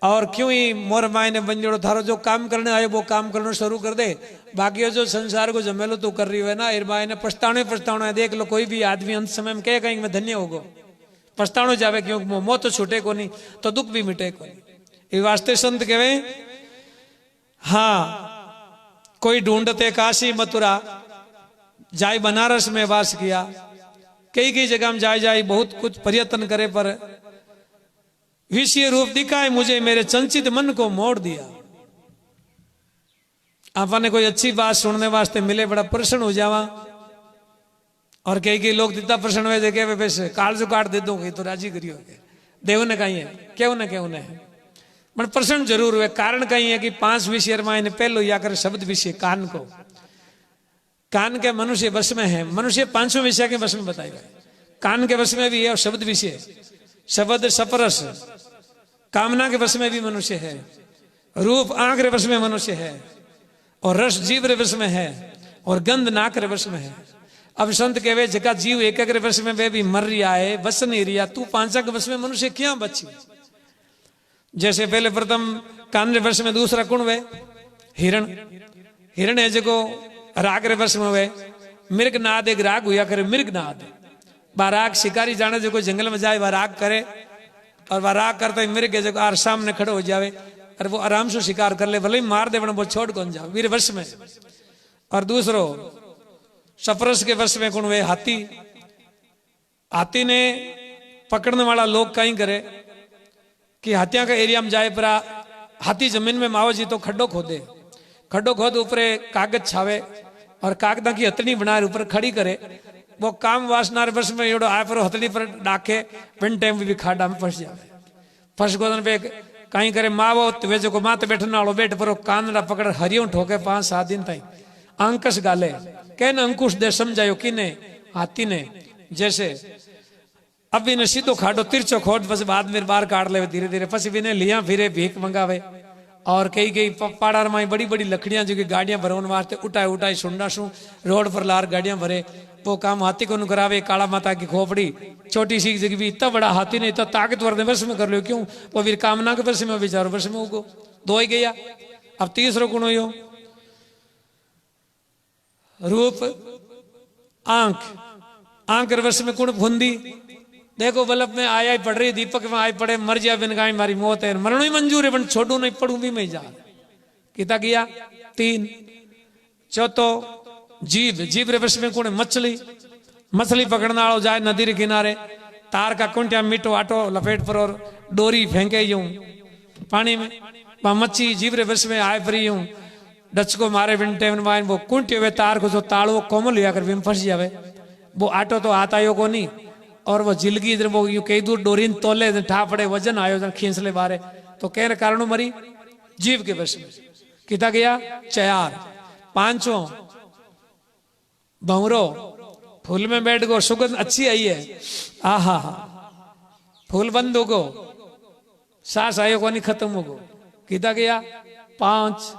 और क्यों ही मोर मायने बंजोड़ो थारो जो काम करने आए वो काम करना शुरू कर दे। बाकी जो संसार को जमेलो तू कर रही है ना, इर मायने पछताना है। देख लो कोई भी आदमी अंत समय में कहे कहीं मैं धन्य होगो, पछताणो जावे क्यों मौत तो छूटे को नहीं तो दुख भी मिटे को नहीं। ये वास्ते संत कहे हाँ कोई ढूंढते काशी मथुरा, जाय बनारस में वास किया, कई कई जगह में जाए जाए बहुत कुछ प्रयत्न करे, पर विषय रूप दिखाए मुझे मेरे चंचित मन को मोड़ दिया। आपने कोई अच्छी बात सुनने वास्ते मिले बड़ा प्रसन्न हो जावा, और कई कई लोग इतना प्रसन्न हुए देखे वे वैसे कालजो काट दे दो तो राजी करियो देव ने कही है क्यों न क्यों न मन प्रसन्न जरूर हुए। कारण कही है कि 5 विषय मायने पहलो या कर शब्द विषय कान को, कान के मनुष्य वश में है। मनुष्य 5 विषय के वश में बताए गए, कान के वश में भी है और शब्द विषय, शब्द सपरस कामना के वश में भी मनुष्य है, रूप आंख रे वश में मनुष्य है, और रस जीव रे वश में है, और गंध नाक रे वश में है। अब संत कहवे जगह जीव एक एक वश में वे भी मर रिया है, वश नहीं रिया, तू 5 के वश में मनुष्य क्या बची। जैसे पहले प्रथम कान रे वश में, दूसरा कुण वे हिरण, हिरण है जो राग रे वश में वे, मृग नाद एक राग हुआ करे, मृग नाद बाराग शिकारी जाने जो कोई जंगल में जाए वह राग करे, और वह राग करता ही मृग है जो आर सामने खड़े हो जावे, और वो आराम से शिकार कर ले, भले ही मार दे वो छोड़ कौन जाओ वीर वश में। और दूसरो सफरस के वश में कौन वे हाथी, हाथी ने पकड़ने वाला लोग कहीं करे कि हाथिया का एरिया में जाए पर हाथी जमीन में माओ जी तो खड्डो खोदे, खड्डो खोद ऊपर कागज छावे और कागदा की हथनी बनाए ऊपर खड़ी करे, वो काम वासना वश में एड़ो आए पर हथनी पर डाके विन टाइम भी खाडा में फंस जावे। फंस गोदन पे कहीं करे मावो वे जो माते बैठने वालों बैठ पर कानड़ा पकड़ हरियों ठोके 5-7 दिन तक अंकश गाले कहने अंकुश दे समझायो किने हाथी ने। जैसे अब इन्हें सीधो खाडो तिरछो खोद बस बाद में बाहर काट ले धीरे धीरे, पसी इन्हें लिया फिरे भीख मंगावे, और कई कई पहाड़ में बड़ी बड़ी लकड़ियां जो कि गाड़ियां भरवन वास्ते उठाए उठाए सुंडा सु रोड पर लार गाड़ियां भरे, वो काम हाथी को करावे। काला माता की खोपड़ी छोटी सी जगह भी इतना बड़ा हाथी ने इतना ताकतवर ने वश में कर लो, क्यों वो वीर कामना के वश में विचारो वश में उगो दो ही गया। अब तीसरो गुण हो रूप आंख, आंख वश में कुण फुंदी, देखो बल्ब में आया ही पड़ रही, दीपक में आए पड़े, मर जा बिन गाय मारी मौत है, मरणो ही मंजूर है, बन छोड़ू नहीं पढ़ू भी मैं जा किता गया 3। चौथो जीव जीव रे वश में कौन मछली मछली पकड़ने वालों जाए नदी के किनारे तार का कुंटिया मीठो आटो लपेट पर और डोरी फेंके यूं पानी में वह मच्छी जीव रे वश में आए परी यूं डचको मारे विंटे वाइन वो कुंटे हुए तार को जो ताड़ो कोमल लिया कर फंस जावे वो आटो तो आता यो को नहीं और वो जिलगी इधर वो यू कई दूर डोरीन तोले ठा पड़े वजन आयो खींच ले बारे तो कह कारण मरी जीव के वश में किता गया चयार पांचों भंवरो फूल में बैठ गो सुगंध अच्छी आई है आहा फूल बंद हो गो सांस आयो को नहीं खत्म हो गो किता गया पांच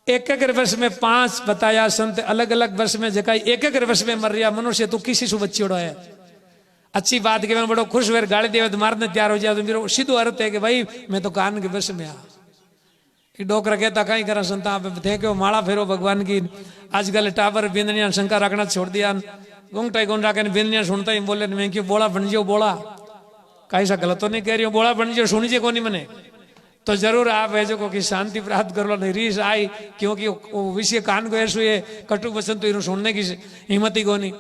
एक एक वर्ष में पांच बताया संत अलग अलग वर्ष में जगह एक एक वर्ष में मर रहा मनुष्य तू किसी से बच्ची उड़ा है अच्छी बात के मैं बड़ो खुश हुए गाली दे तो मारने तैयार हो जाए तो मेरा सीधो अर्थ है कि भाई मैं तो कान के वर्ष में आ डोकरा कहता कहीं करा संता आप थे कि माला फेरो भगवान की आजकल टावर बिंदनिया शंका रखना छोड़ दिया गुंगटा गुंडा के बिंदनिया सुनता ही बोले मैं क्यों बोला बन जियो बोला कहीं सा गलत तो नहीं कह रही हूँ बोला बन जियो सुनीजिए को नहीं मने तो जरूर आप ऐसे को कि शांति प्राप्त कर लो नहीं रीस आई क्योंकि वो विषय कान को ऐसे ये कटु वचन तो इन्हों सुनने की हिम्मत ही को नहीं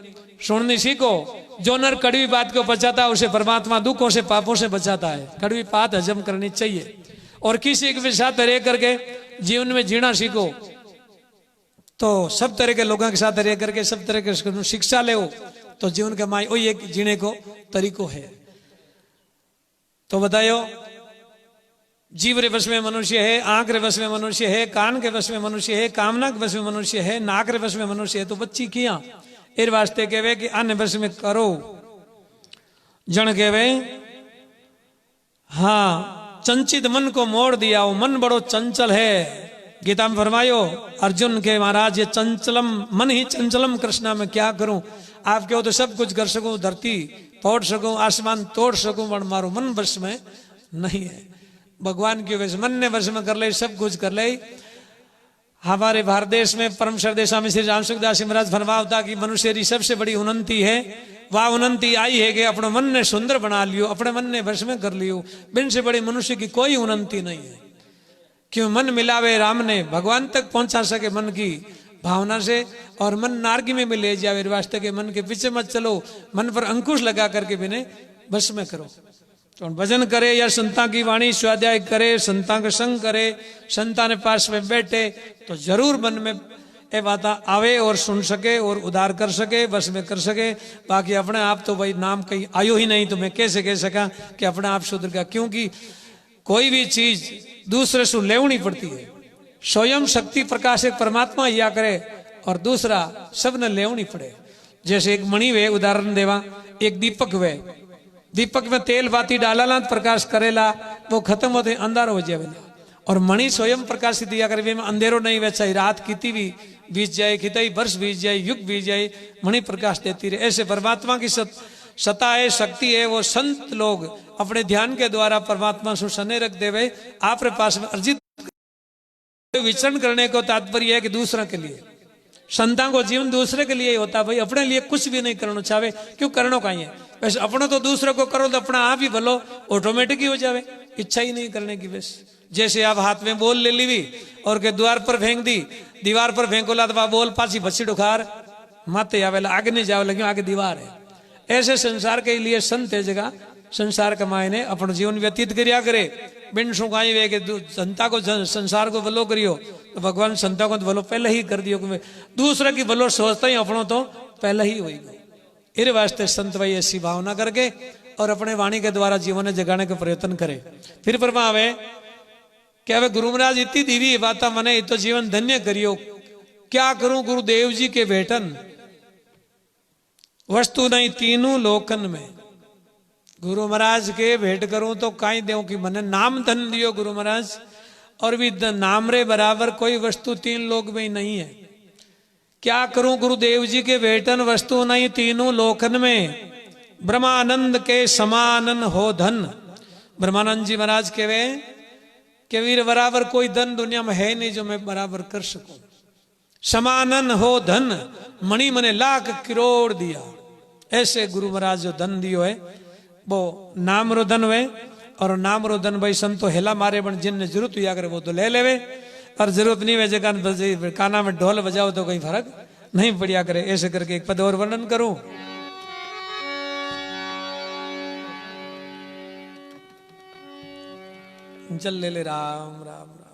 सुनने सीखो जो नर कड़वी बात को बचाता है उसे परमात्मा दुखों से पापों से बचाता है कड़वी बात हजम करनी चाहिए और किसी के साथ रह करके जीवन में जीना सीखो तो सब तरह के लोगों के साथ रह करके सब तरह के शिक्षा ले तो जीवन के माई वही एक जीने को तरीको है तो बतायो जीव रे वश में मनुष्य है आंख रे वश में मनुष्य है कान के वश में मनुष्य है कामना के वश में मनुष्य है नाक रे वश में मनुष्य है तो बच्ची किया एर वास्ते कहवे कि अन्य वश में करो जन कहवे हाँ चंचित मन को मोड़ दिया वो मन बड़ो चंचल है गीता में फरमायो अर्जुन के महाराज ये चंचलम मन ही चंचलम कृष्णा में क्या करूं आप कहो तो सब कुछ कर सकूं धरती तोड़ सकूं आसमान तोड़ सकूं पर मारो मन वश में नहीं है भगवान की वजह मन ने वश में कर ले सब कुछ कर ले हमारे भारत देश में परम श्रद्धेय स्वामी श्री राम सुखदास जी महाराज फरमावता कि मनुष्य की सबसे बड़ी उन्नति है वह उन्नति आई है कि अपने मन ने सुंदर बना लियो अपने मन ने वश में कर लियो बिन से बड़ी मनुष्य की कोई उन्नति नहीं है क्यों मन मिलावे राम ने भगवान तक पहुंचा सके मन की भावना से और मन नारगी में भी ले जावे वास्ते के मन के पीछे मत चलो मन पर अंकुश लगा करके बिने वश में करो तो भजन करे या संता की वाणी स्वाध्याय करे संता का संग करे संता ने पास में बैठे तो जरूर मन में ये बात आवे और सुन सके और उधार कर सके बस में कर सके बाकी अपने आप तो भाई नाम कहीं आयो ही नहीं तो मैं कैसे कह सका कि अपने आप शुद्ध का क्योंकि कोई भी चीज दूसरे से लेवनी पड़ती है स्वयं शक्ति प्रकाश एक परमात्मा या करे और दूसरा सब ने लेवनी पड़े जैसे एक मणि वे उदाहरण देवा एक दीपक वे दीपक में तेल बाती डाला प्रकाश करेला वो खत्म होते अंधार हो जाएगा और मणि स्वयं प्रकाशित दिया करे में अंधेरो नहीं वैसा ही रात कितनी भी बीत जाए कितनी वर्ष बीत जाए युग बीत जाए मणि प्रकाश देती रहे ऐसे परमात्मा की सत्ता है शक्ति है वो संत लोग अपने ध्यान के द्वारा परमात्मा से सने रख देवे आपके पास में अर्जित विचरण करने को तात्पर्य है कि दूसरा के लिए संतान को जीवन दूसरे के लिए ही होता भाई अपने लिए कुछ भी नहीं करना चाहे क्यों करना कहीं है वैसे अपनों तो दूसरे को करो तो अपना आप ही भलो ऑटोमेटिक ही हो जावे इच्छा ही नहीं करने की वैसे जैसे आप हाथ में बोल ले ली और के द्वार पर फेंक दी दीवार पर फेंको ला तो बोल पासी बच्ची डुखार माते आवे आगे नहीं जावे लगे आगे दीवार है ऐसे संसार के लिए संत है जगह संसार कमाए ने अपना जीवन व्यतीत करिया करे बिन सुखाई वे के जनता को संसार को भलो करियो तो भगवान संता को तो भलो पहले ही कर दियो दूसरे की भलो सोचता ही अपनों तो पहले ही होगी इस वास्ते संत भाई ऐसी भावना करके और अपने वाणी के द्वारा जीवन में जगाने का प्रयत्न करे फिर परमावे क्या वे गुरु महाराज इतनी दीवी बात मने तो जीवन धन्य करियो क्या करूं गुरुदेव जी के भेटन वस्तु नहीं तीनों लोकन में गुरु महाराज के भेंट करूं तो काई देव कि मने नाम धन दियो गुरु महाराज और भी नाम रे बराबर कोई वस्तु तीन लोक में नहीं है क्या करूं गुरुदेव जी के भेटन वस्तु नहीं तीनों लोकन में ब्रह्मानंद के समानन हो धन ब्रह्मानंद जी महाराज कहवे कि वीर बराबर कोई धन दुनिया में है नहीं जो मैं बराबर कर सकूं समानन हो धन मणि मने लाख करोड़ दिया ऐसे गुरु महाराज जो धन दियो है वो नाम रो धन हुए और नाम रो धन भाई संतो हेला मारे बन जिन जरूरत हुआ करे वो तो ले लेवे और जरूरत नहीं वे जगह काना में ढोल बजाओ तो कोई फर्क नहीं पढ़िया करे। ऐसे करके एक पद और वर्णन करूं। चल ले ले राम राम राम।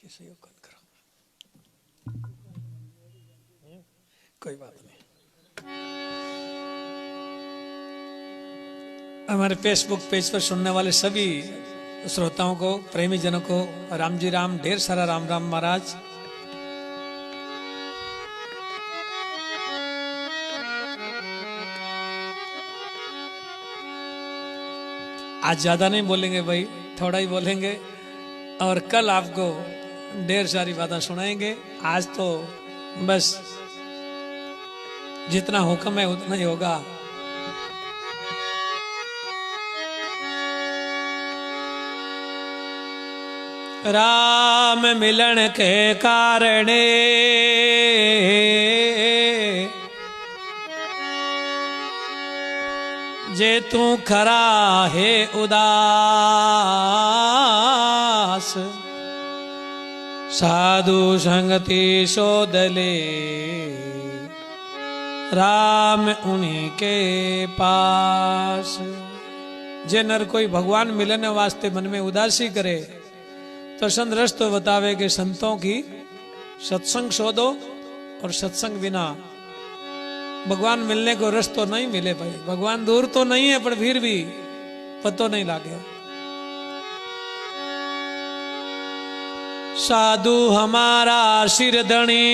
सहयोग करो, कोई बात नहीं। हमारे फेसबुक पेज पर सुनने वाले सभी श्रोताओं को, प्रेमी जनों को राम जी राम, ढेर सारा राम राम महाराज। आज ज्यादा नहीं बोलेंगे भाई, थोड़ा ही बोलेंगे और कल आपको ढेर सारी बातें सुनाएंगे। आज तो बस जितना हुक्म है उतना ही होगा। राम मिलन के कारणे जे तू खरा है उदास, साधु संगति शोधले राम उन्हीं के पास। जे नर कोई भगवान मिलने वास्ते मन में उदासी करे तो संत रस्तो बतावे कि संतों की सत्संग शोधो, और सत्संग बिना भगवान मिलने को रस्तो नहीं मिले भाई। भगवान दूर तो नहीं है पर फिर भी पतो नहीं लागे। साधु हमारा सिरधनी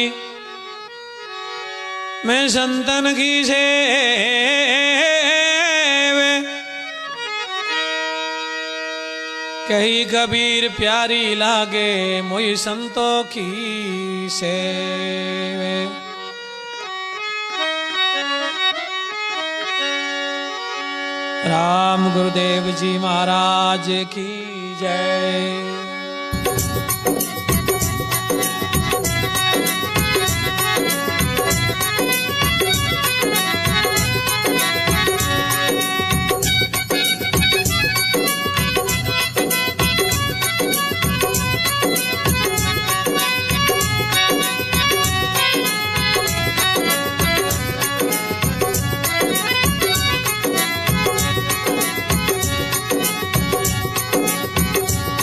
मैं संतन की सेवे, कही कबीर प्यारी लागे मोई संतों की सेवे। राम गुरुदेव जी महाराज की जय।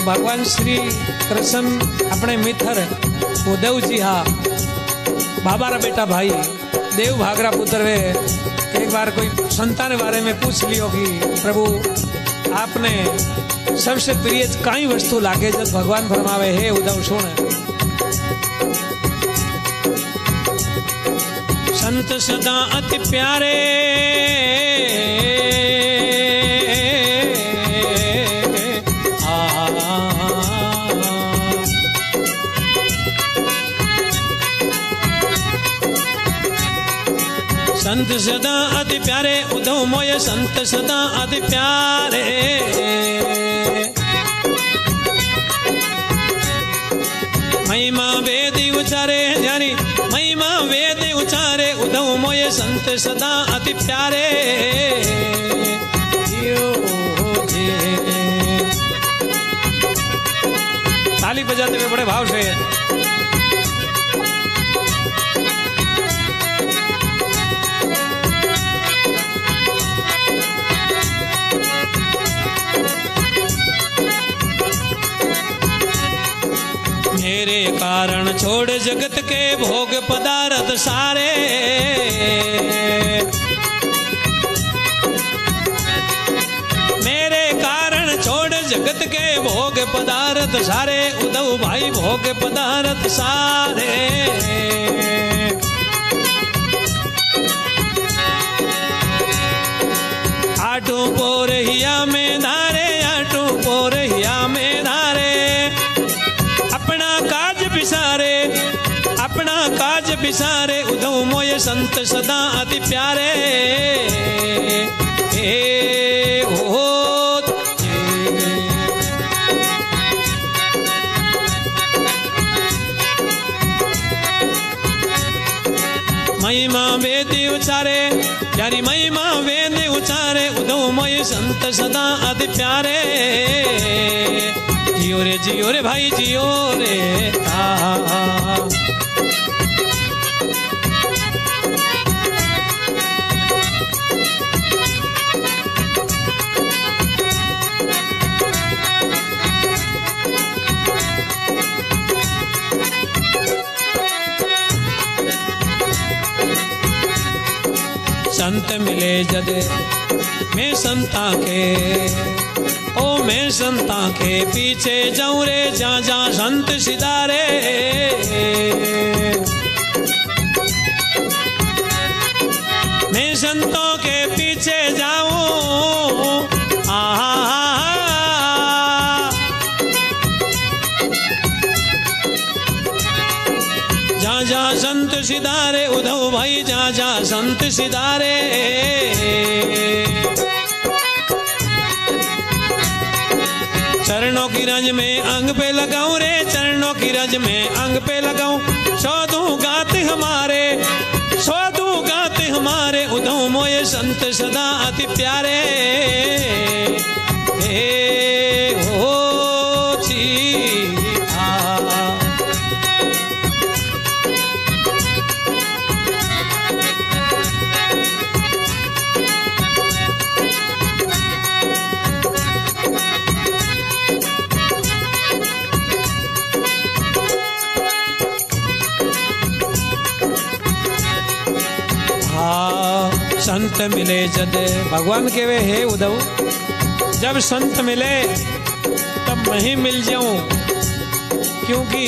भगवान श्री कृष्ण अपने मित्र उद्धव जी, हाँ बाबा रा बेटा भाई देव भागरा पुत्र वे, एक बार कोई संतान बारे में पूछ लियो कि प्रभु आपने सबसे प्रिय कई वस्तु लागे। जब भगवान फरमावे हे उद्धव सुन, संत सदा अति प्यारे संत सदा अति प्यारे, उद्धव मोय संत सदा अति प्यारे। महिमा वेद उचारे जानी, महिमा वेद उचारे, उद्धव मोय संत सदा अति प्यारे। ताली बजाते हुए बड़े भाव से मेरे कारण छोड़ जगत के भोग पदार्थ सारे, मेरे कारण छोड़ जगत के भोग पदार्थ सारे, उद्धव भाई भोग पदार्थ सारे। आठू पोर हिया में धारे, आठू पोर हिया में धारे, अपना काज बिसारे, सदा अति प्यारे हो महिमा वेदी उचारे यारी महिमा वेद उचारे उद्धव मोय संत सदा अति प्यारे जियो रे भाई जियो रे संत मिले जद मैं संता के ओ मैं संता के पीछे जाऊं रे जा जा संत सिधारे मैं संतों के पीछे जाऊं जा जा संत सिधारे उद्धव भाई जा जा संत सिधारे चरणों की रज में अंग पे लगाऊं रे चरणों की रज में अंग पे लगाऊं सौधु गाते हमारे उद्धव मोये संत सदा अति प्यारे हो जी संत मिले जद भगवान केवे हे उद्धव जब संत मिले तब मैं ही मिल जाऊं क्योंकि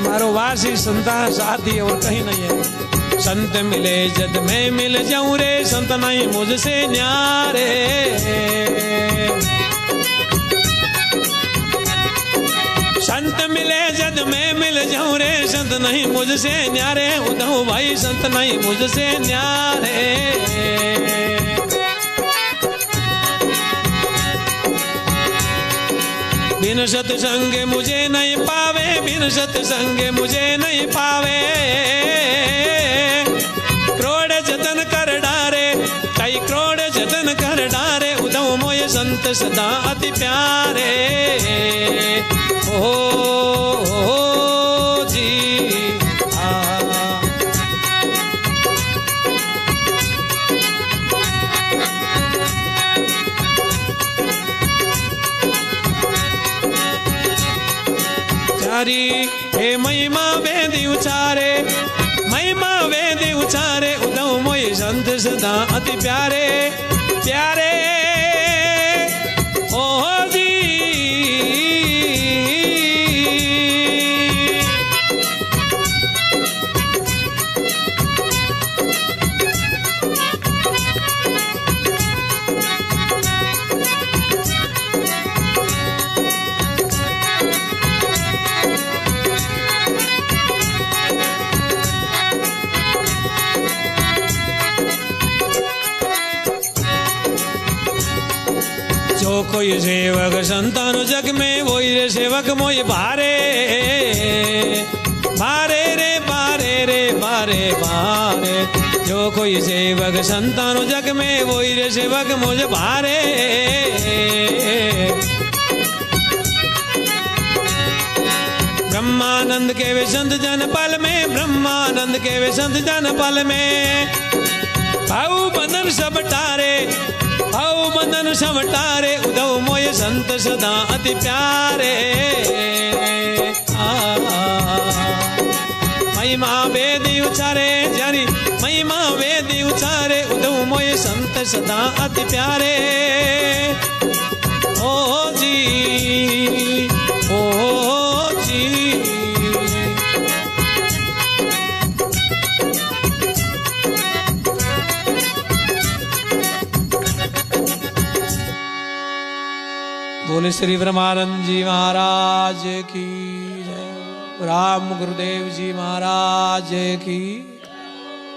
मारो वास ही संता साथ ही और कहीं नहीं है संत मिले जद मैं मिल जाऊं रे संत नहीं मुझसे न्यारे संत मिले जद मैं मिल जाऊं रे संत नहीं मुझसे न्यारे उद्धव भाई संत नहीं मुझसे न्यारे बिन सत्संग मुझे नहीं पावे बिन सत्संग मुझे नहीं पावे करोड़ जतन कर डारे कई करोड़ जतन कर डारे उद्धव मोय संत सदा अति प्यारे ओ जी हे महिमा वेदी उचारे उद्धव मोय संत सदा अति प्यारे प्यारे ओ जी जो कोई सेवक संतान जग में वही रे सेवक मोय भारे भारे रे भारे रे भारे भारे जो कोई सेवक संतान जग में वही रे सेवक मुझे भारे ब्रह्मानंद के वे संत जन पल में ब्रह्मानंद के वे संत जन पल में भाऊ बंधन सब टारे भाऊ बंधन सब टारे उद्धव मोय संत सदा अति प्यारे महिमा वेदी उचारे जानी महिमा वेदी उचारे उद्धव मोय संत सदा अति प्यारे ओ जी ओ जी बोले श्री ब्रह्मानंद जी महाराज की जय राम गुरुदेव जी महाराज की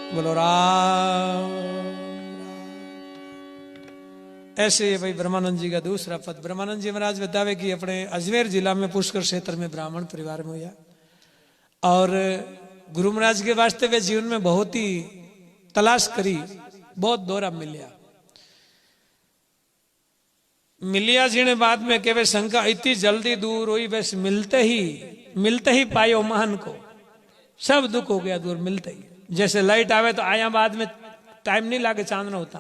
बोलो राम। ऐसे भाई ब्रह्मानंद जी का दूसरा पद। ब्रह्मानंद जी महाराज बतावे कि अपने अजमेर जिला में पुष्कर क्षेत्र में ब्राह्मण परिवार में हुआ और गुरु महाराज के वास्ते वे जीवन में बहुत ही तलाश करी, बहुत दौरा मिलिया जिने बाद में केवे शंका इतनी जल्दी दूर हुई, बस मिलते ही पायो महान को, सब दुख हो गया दूर मिलते ही। जैसे लाइट आवे तो आया बाद में टाइम नहीं लागे चांदना होता,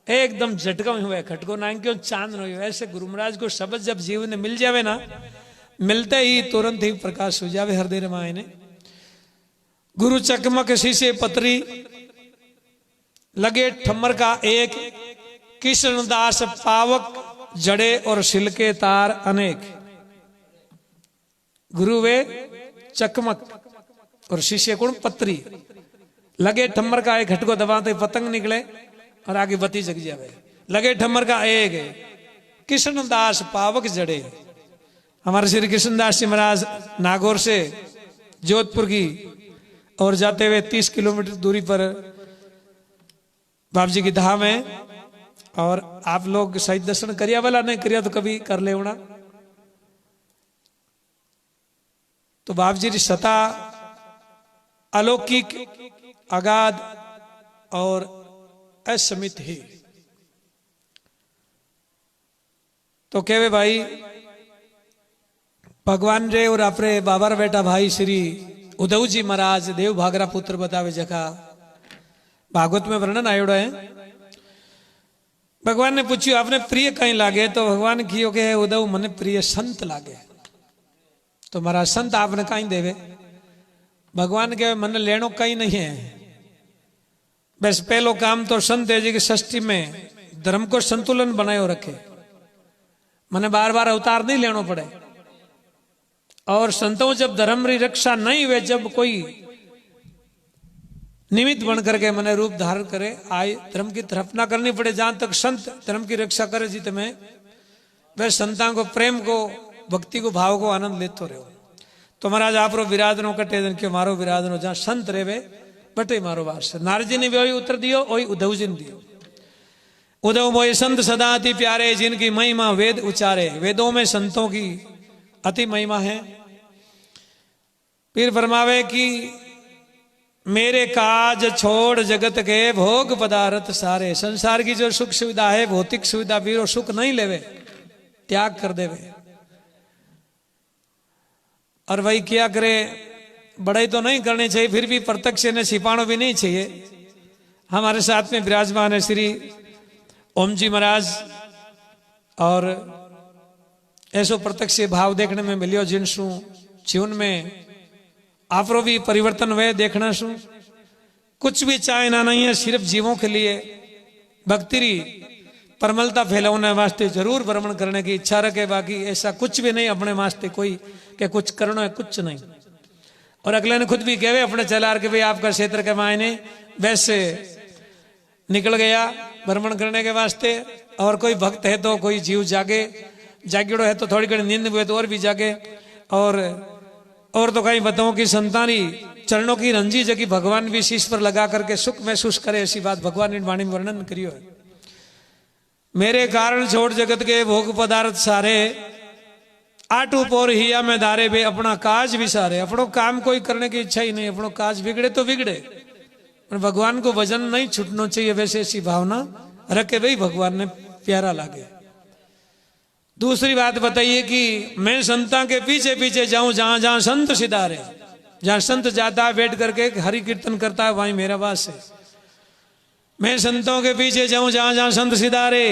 एकदम झटका हुआ खटको ना क्यों चांदना हुआ। ऐसे गुरु महाराज को शब्द जब जीवन में मिल जावे ना, मिलते ही तुरंत ही प्रकाश हो जावे हृदय रामायण। गुरु चकमक शीशे पतरी लगे ठम्मर का एक, कृष्णदास पावक जड़े और सिलके तार अनेक। गुरु वे चकमक और शिष्य कौन पत्री, लगे ठम्मर का एक घटको दबाते पतंग निकले और आगे बत्ती जग जावे। लगे ठम्मर का एक, कृष्णदास पावक जड़े। हमारे श्री कृष्णदास जी महाराज नागौर से जोधपुर की और जाते हुए 30 किलोमीटर दूरी पर बाप जी की धाम है। और आप लोग शायद दर्शन करिया वाला नहीं करिया तो कभी कर ले होना। तो बाप जी की सता अलौकिक अगाध और असमित ही। तो कहवे भाई भगवान रे और अपने बाबा बेटा भाई श्री उद्धव जी महाराज देव भागरा पुत्र बतावे जगह भागवत में वर्णन आयोड़ो है। भगवान ने पूछ्યું आपने प्रिय कहीं लागे, तो भगवान कियो के उद्धव मने प्रिय संत लागे। तो मारा संत आपने कहीं देवे। भगवान के मन लेनो कहीं नहीं है, बस पहलो काम तो संत है जी की षष्ठी में धर्म को संतुलन बनाए रखे। मने बार बार अवतार नहीं लेनो पड़े। और संतों जब धर्म की रक्षा नहीं हुए, जब कोई निमित्त बन करके मने रूप धारण करे, आय धर्म की तरफ ना करनी पड़े। जहां तक संत धर्म की रक्षा करे जी तुम्हें, वह संतां को प्रेम को भक्ति को भाव को आनंद लेते रहो। तो महाराज आप विराधनो कटे दिन क्यों मारो विराधनो, जहां संत रेवे बटे मारो वास। नारद जी ने भी वही उत्तर दियो, वही उद्धव जी ने दियो। उद्धव मोय संत सदा अति प्यारे, जिनकी महिमा वेद उचारे। वेदों में संतों की अति महिमा है। फिर फरमावे कि मेरे काज छोड़ जगत के भोग पदार्थ सारे। संसार की जो सुख सुविधा है, भौतिक सुविधा भी, सुख नहीं लेवे, त्याग कर देवे। और वही क्या करे, बड़ाई तो नहीं करनी चाहिए, फिर भी प्रत्यक्ष ने छिपानो भी नहीं चाहिए। हमारे साथ में विराजमान है श्री ओम जी महाराज, और ऐसो प्रत्यक्ष भाव देखने में मिलियो जिनसु जीवन में आपरो भी परिवर्तन हुए देखना सु। कुछ भी चाहना नहीं है, सिर्फ जीवों के लिए भक्ति परमलता फैलाने वास्ते जरूर भ्रमण करने की इच्छा रखे। बाकी ऐसा कुछ भी नहीं अपने वास्ते कोई के कुछ करना है, कुछ नहीं। और अगले ने खुद भी कहे अपने चलार के भाई आपका क्षेत्र के मायने वैसे निकल गया भ्रमण करने के वास्ते। और कोई भक्त है तो कोई जीव जागे, जागेड़ो है तो थोड़ी घड़ी नींद हुए तो और भी जागे। और तो कहीं बताऊं कि संतानी चरणों की रंजी जगी भगवान भी शीश पर लगा करके सुख महसूस करे, ऐसी बात भगवान ने वाणी में वर्णन करियो है। मेरे कारण छोड़ जगत के भोग पदार्थ सारे, आटू पोर हिया में धारे बे अपना काज भी सारे। अपनो काम कोई करने की इच्छा ही नहीं, अपनो काज बिगड़े तो बिगड़े, पर भगवान को वजन नहीं छूटना चाहिए। वैसे ऐसी भावना रखे भाई भगवान ने प्यारा लागे। दूसरी बात बताइए कि मैं संतां के पीछे पीछे जाऊं, जहां जहां संत सिधारे, जहां संत जाता है बैठ करके हरि कीर्तन करता है, वहीं मेरा वास है। मैं संतों के पीछे जाऊं जहां जहां संत सिधारे,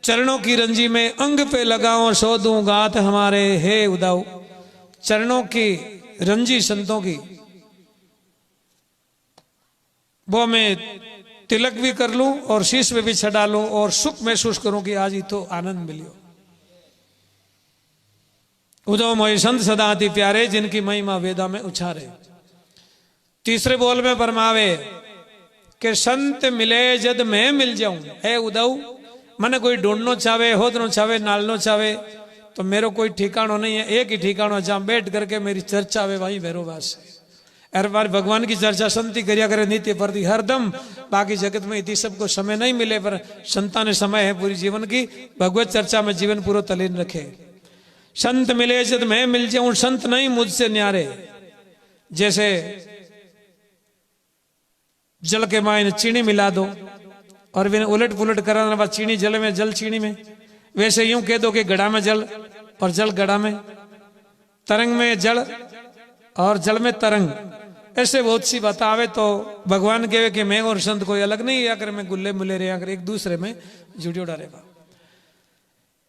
चरणों की रंजी में अंग पे लगाऊं सो दूं गात हमारे। हे उद्धव, चरणों की रंजी संतों की वो मैं तिलक भी कर लूं और शीश में भी चढ़ा लूं और सुख महसूस करूं कि आज ही तो आनंद मिलियो। उद्धव मोय संत सदा अति प्यारे, जिनकी महिमा वेदा में उचारे। तीसरे बोल में फरमावे कि संत मिले जद मैं मिल जाऊं। हे उद्धव, मने कोई ढूंढनो चाहे, होदनो चाहे, नालनो चाहे, तो मेरो कोई ठिकानो नहीं है। एक ही ठिकानो जहां बैठ करके मेरी चर्चा वे वहीं भैरो वास है। हर बार भगवान की चर्चा संति करिया करे नित्य प्रति हरदम। बाकी जगत में इति सबको समय नहीं मिले, पर संता ने समय है पूरी जीवन की भगवत चर्चा में जीवन पूरा तलीन रखे। संत मिले जब मैं मिल जाऊं, संत नहीं मुझसे न्यारे। जैसे जल के मायने चीनी मिला दो और बिना उलट पुलट कराने बाद चीनी जल में, जल चीनी में, वैसे यूं कह दो कि घड़ा में जल और जल घड़ा में, तरंग में जल और जल में तरंग, ऐसे बहुत सी बात आवे। तो भगवान कहे कि मैं और संत कोई अलग नहीं, या कर मैं गुल्ले मुल्ले रहा कर, एक दूसरे में जुड़ियोड़ा रहेगा।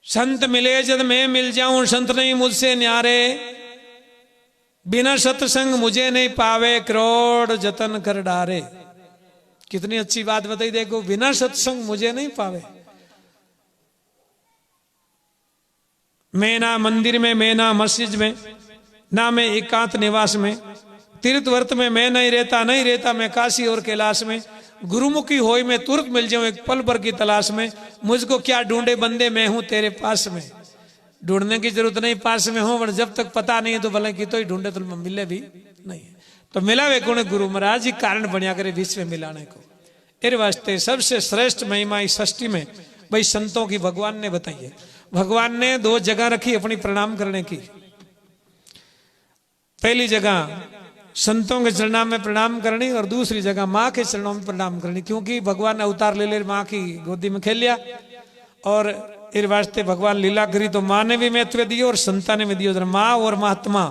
संत मिले जब मैं मिल जाऊं, संत नहीं मुझसे न्यारे। बिना सत्संग मुझे नहीं पावे, करोड़ जतन कर डारे। कितनी अच्छी बात बताई देखो, बिना सत्संग मुझे नहीं पावे। मैं ना मंदिर में, मैं ना मस्जिद में, ना मैं एकांत निवास में, तीर्थ वर्त में मैं नहीं रहता मैं काशी और कैलाश में। गुरुमुखी होई मैं तुरंत मिल जाऊं एक पल भर की तलाश में। मुझको क्या ढूंढे बंदे, मैं हूं तेरे पास में। ढूंढने की जरूरत नहीं, पास में हूं, पर जब तक पता नहीं है तो भले की तो ही ढूंढे तो मिले भी नहीं। तो मिलावे कौन गुरु महाराज जी कारण बनिया करे बीच में मिलाने को। इन वास्ते सबसे श्रेष्ठ महिमा इस सृष्टि में भाई संतों की भगवान ने बताई है। भगवान ने दो जगह रखी अपनी प्रणाम करने की। पहली जगह संतों के चरणों में प्रणाम करनी और दूसरी जगह माँ के चरणों में प्रणाम करनी, क्योंकि भगवान ने अवतार ले ले माँ की गोदी में खेल लिया। और इस वास्ते भगवान लीला करी तो माँ ने भी महत्व दियो और संता ने भी दियो। माँ और महात्मा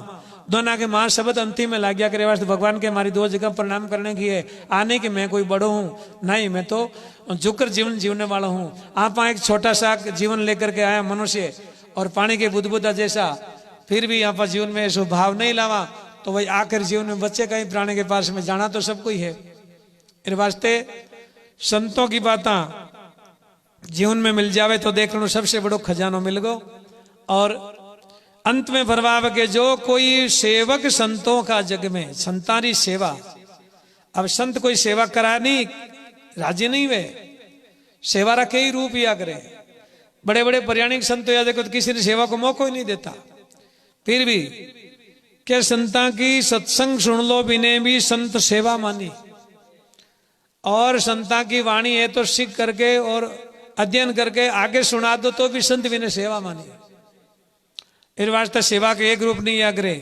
दोनों के माँ शब्द अंतिम में लाग गया करे वास्ते भगवान के हमारी दो जगह प्रणाम करने की है। आने की मैं कोई बड़ो हूँ नहीं, मैं तो झुकर जीवन जीवने वाला हूँ। आप एक छोटा सा जीवन लेकर के आया मनुष्य और पानी के बुदबुदा जैसा, फिर भी यहाँ पर जीवन में ऐसा भाव नहीं लावा तो वही आकर जीवन में बच्चे का ही प्राणी के पास में जाना तो सब कोई है। इस वास्ते संतों की बातें जीवन में मिल जावे तो देख लो सबसे बड़ो खजानो मिल गो। और अंत में फरमावे के जो कोई सेवक संतों का जग में, संतानी सेवा। अब संत कोई सेवा करा नहीं राजी नहीं वे, सेवा रखे ही रूप या करे। बड़े बड़े पर्याणिक संत या देखो तो किसी ने सेवा को मौका ही नहीं देता। फिर भी क्या संता की सत्संग सुन लो बिने भी संत सेवा मानी। और संता की वाणी है तो सीख करके और अध्ययन करके आगे सुना दो तो भी संत बिने सेवा मानी। इस वास्ते सेवा के एक रूप नहीं आग्रे।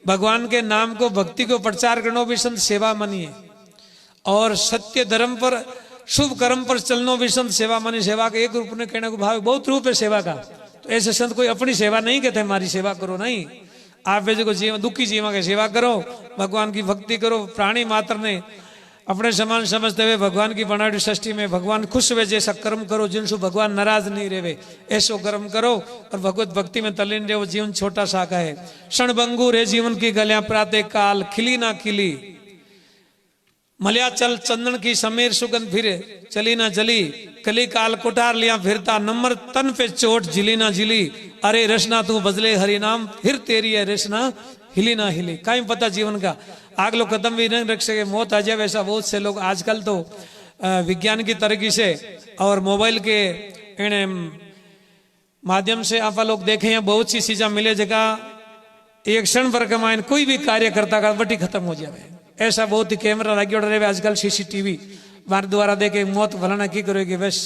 भगवान के नाम को, भक्ति को प्रचार करना भी संत सेवा मानिए। और सत्य धर्म पर, शुभ कर्म पर चलना भी संत सेवा मानी। सेवा के एक रूप ने कहने को भाव बहुत रूप है सेवा का। तो ऐसे संत कोई अपनी सेवा नहीं कहते हमारी सेवा करो, नहीं। आप वे जो जीवन दुखी जीवा की सेवा करो, भगवान की भक्ति करो। प्राणी मात्र ने अपने समान समझते हुए भगवान की बनाई सृष्टि में भगवान खुश हुए जैसा कर्म करो, जिनसे भगवान नाराज नहीं रहे ऐसो कर्म करो। और भगवत भक्ति में तल्लीन रहे। वो जीवन छोटा सा का है। क्षणभंगुर है जीवन की गलियां प्रातः काल, खिली ना खिली मलिया चल चंदन की समीर सुगंध फिर चली ना जली। कली काल कुटार लिया फिरता, नंबर तन पे चोट जिली ना जिली। अरे रसना तू बदले हरि नाम, फिर तेरी है रसना हिली ना हिली। कहीं पता जीवन का आग लोग कदम भी नहीं रख सके, मौत आ जाए। वैसा बहुत से लोग आजकल तो विज्ञान की तरक्की से और मोबाइल के माध्यम से आप लोग देखें हैं बहुत सी चीजें मिले जगह एक क्षण पर कमाए कोई भी कार्य करता का बटी खत्म हो जाए। ऐसा बहुत ही कैमरा लगे रहे आजकल सीसीटीवी बार द्वारा देखे मौत भलाना की करोगे, बस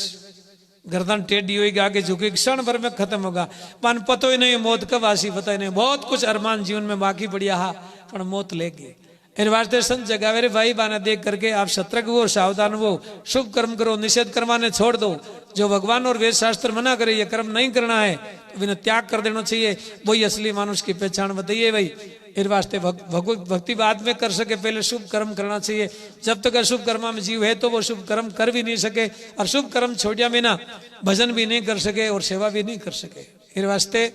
गर्दन टेढ़ी होगी आगे झुकेगी, क्षण भर में खत्म होगा। पर पता ही नहीं मौत कब आसी, पता ही नहीं। बहुत कुछ अरमान जीवन में बाकी बढ़िया हा पर मौत लेगी। इन वास्ते संत जगावे रे भाई बाना देख करके आप सतर्क हो, सावधान हो, शुभ कर्म करो, निषेध करवाने छोड़ दो। जो भगवान और वेद शास्त्र मना करे ये कर्म नहीं करना है तो बिना त्याग कर देना चाहिए। वही असली मानुष की पहचान बताइए भाई। इस वास्ते भक्ति बाद में कर सके, पहले शुभ कर्म करना चाहिए। जब तक अशुभ कर्म में जीव है तो वो शुभ कर्म कर भी नहीं सके, और शुभ कर्म छोड़िया बिना भजन भी नहीं कर सके और सेवा भी नहीं कर सके। इस वास्ते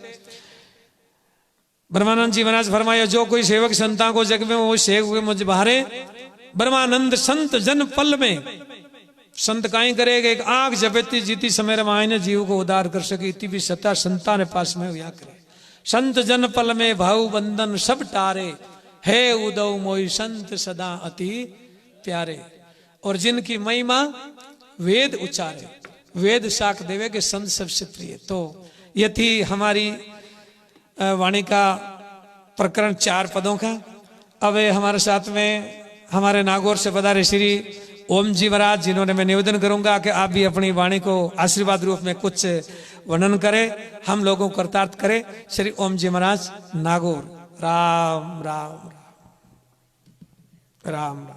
ब्रह्मानंद जी महाराज फरमाया जो कोई सेवक संता को जग में वो सेवक मुझ बाहरे। ब्रह्मानंद संत जन पल में, संत काई करेगा एक आंख जपेती जीती समय रमायने जीव को उदार कर सके। इतनी भी सत्ता संता ने पास में हुआ करे। संत जन पल में भाव बंधन सब टारे, है उदव मोई संत सदा अति प्यारे। और जिनकी महिमा वेद उच्चारे, वेद साख देवे के संत सबसे प्रिय। तो ये थी हमारी वाणी का प्रकरण 4 पदों का। अब हमारे साथ में हमारे नागौर से पधारे श्री ओम जी महाराज, जिन्होंने मैं निवेदन करूंगा कि आप भी अपनी वाणी को आशीर्वाद रूप में कुछ वर्णन करें, हम लोगों को कृतार्थ करें। श्री ओम जी महाराज नागौर। राम राम राम राम राम।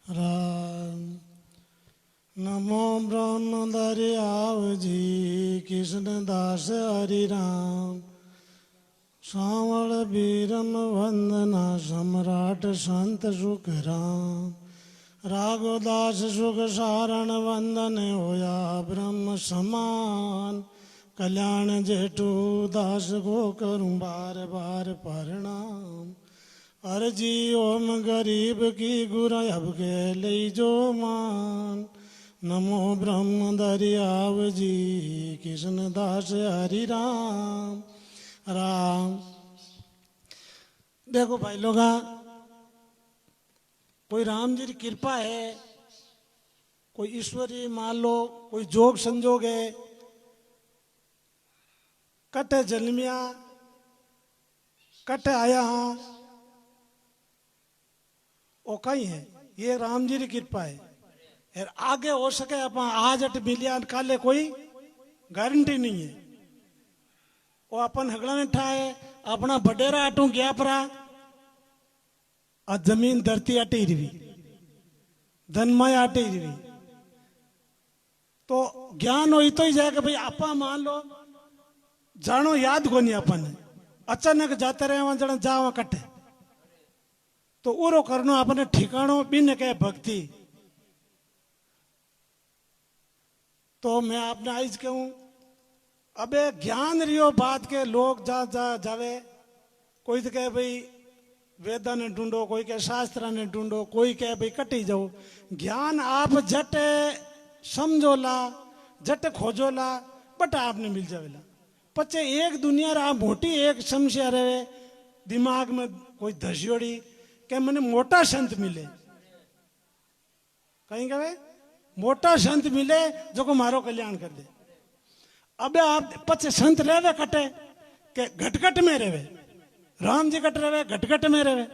राम नमो ब्रह्म दरियाव जी कृष्ण दास हरि राम श्रावण बीरम वंदना सम्राट संत सुख राम राघोदास सुख सारण वंदन होया ब्रह्म समान कल्याण जेठू दास को करूं बार बार प्रणाम अर्जी ओम गरीब की गुरु अब के ले जो मान नमो ब्रह्म दरियाव जी कृष्ण दास हरि राम राम। देखो भाई लोग, कोई राम जी की कृपा है, कोई ईश्वरी मान लो, कोई जोग संजोग है, कट जन्मिया कट आया हाँ वो कहीं है, ये राम जी की कृपा है। और आगे हो सके अपन आज अट मिलिया काले कोई गारंटी नहीं है। वो अपन हगड़ा ने ठाए अपना बडेरा अटू गया परा और जमीन धरती अटी रही, धनमय अटी रही, तो ज्ञान हो तो ही जाएगा भाई। आपा मान लो जानो याद को नहीं अपन अचानक जाते रहे वहां जन जा वहां कटे तो उरो करनो अपने ठिकानो बिन के भक्ति। तो मैं आपने आज कहूं अबे ज्ञान रियो बात के लोग जा जा जावे, कोई तो कहे भाई वेदा ने ढूंढो, कोई कहे शास्त्र ने ढूंढो, कोई कहे भाई कटी जाओ। ज्ञान आप झट समझोला झट खोजोला बट आपने मिल जावेला। पचे एक दुनिया रा मोटी एक समस्या रहे दिमाग में कोई धसियोड़ी के मैंने मोटा संत मिले, कहीं कहे मोटा संत मिले जो को मारो कल्याण कर दे। अबे आप पचे संत रहे कटे के घटघट में रहे, राम जी कट रहे घटघट में रहे,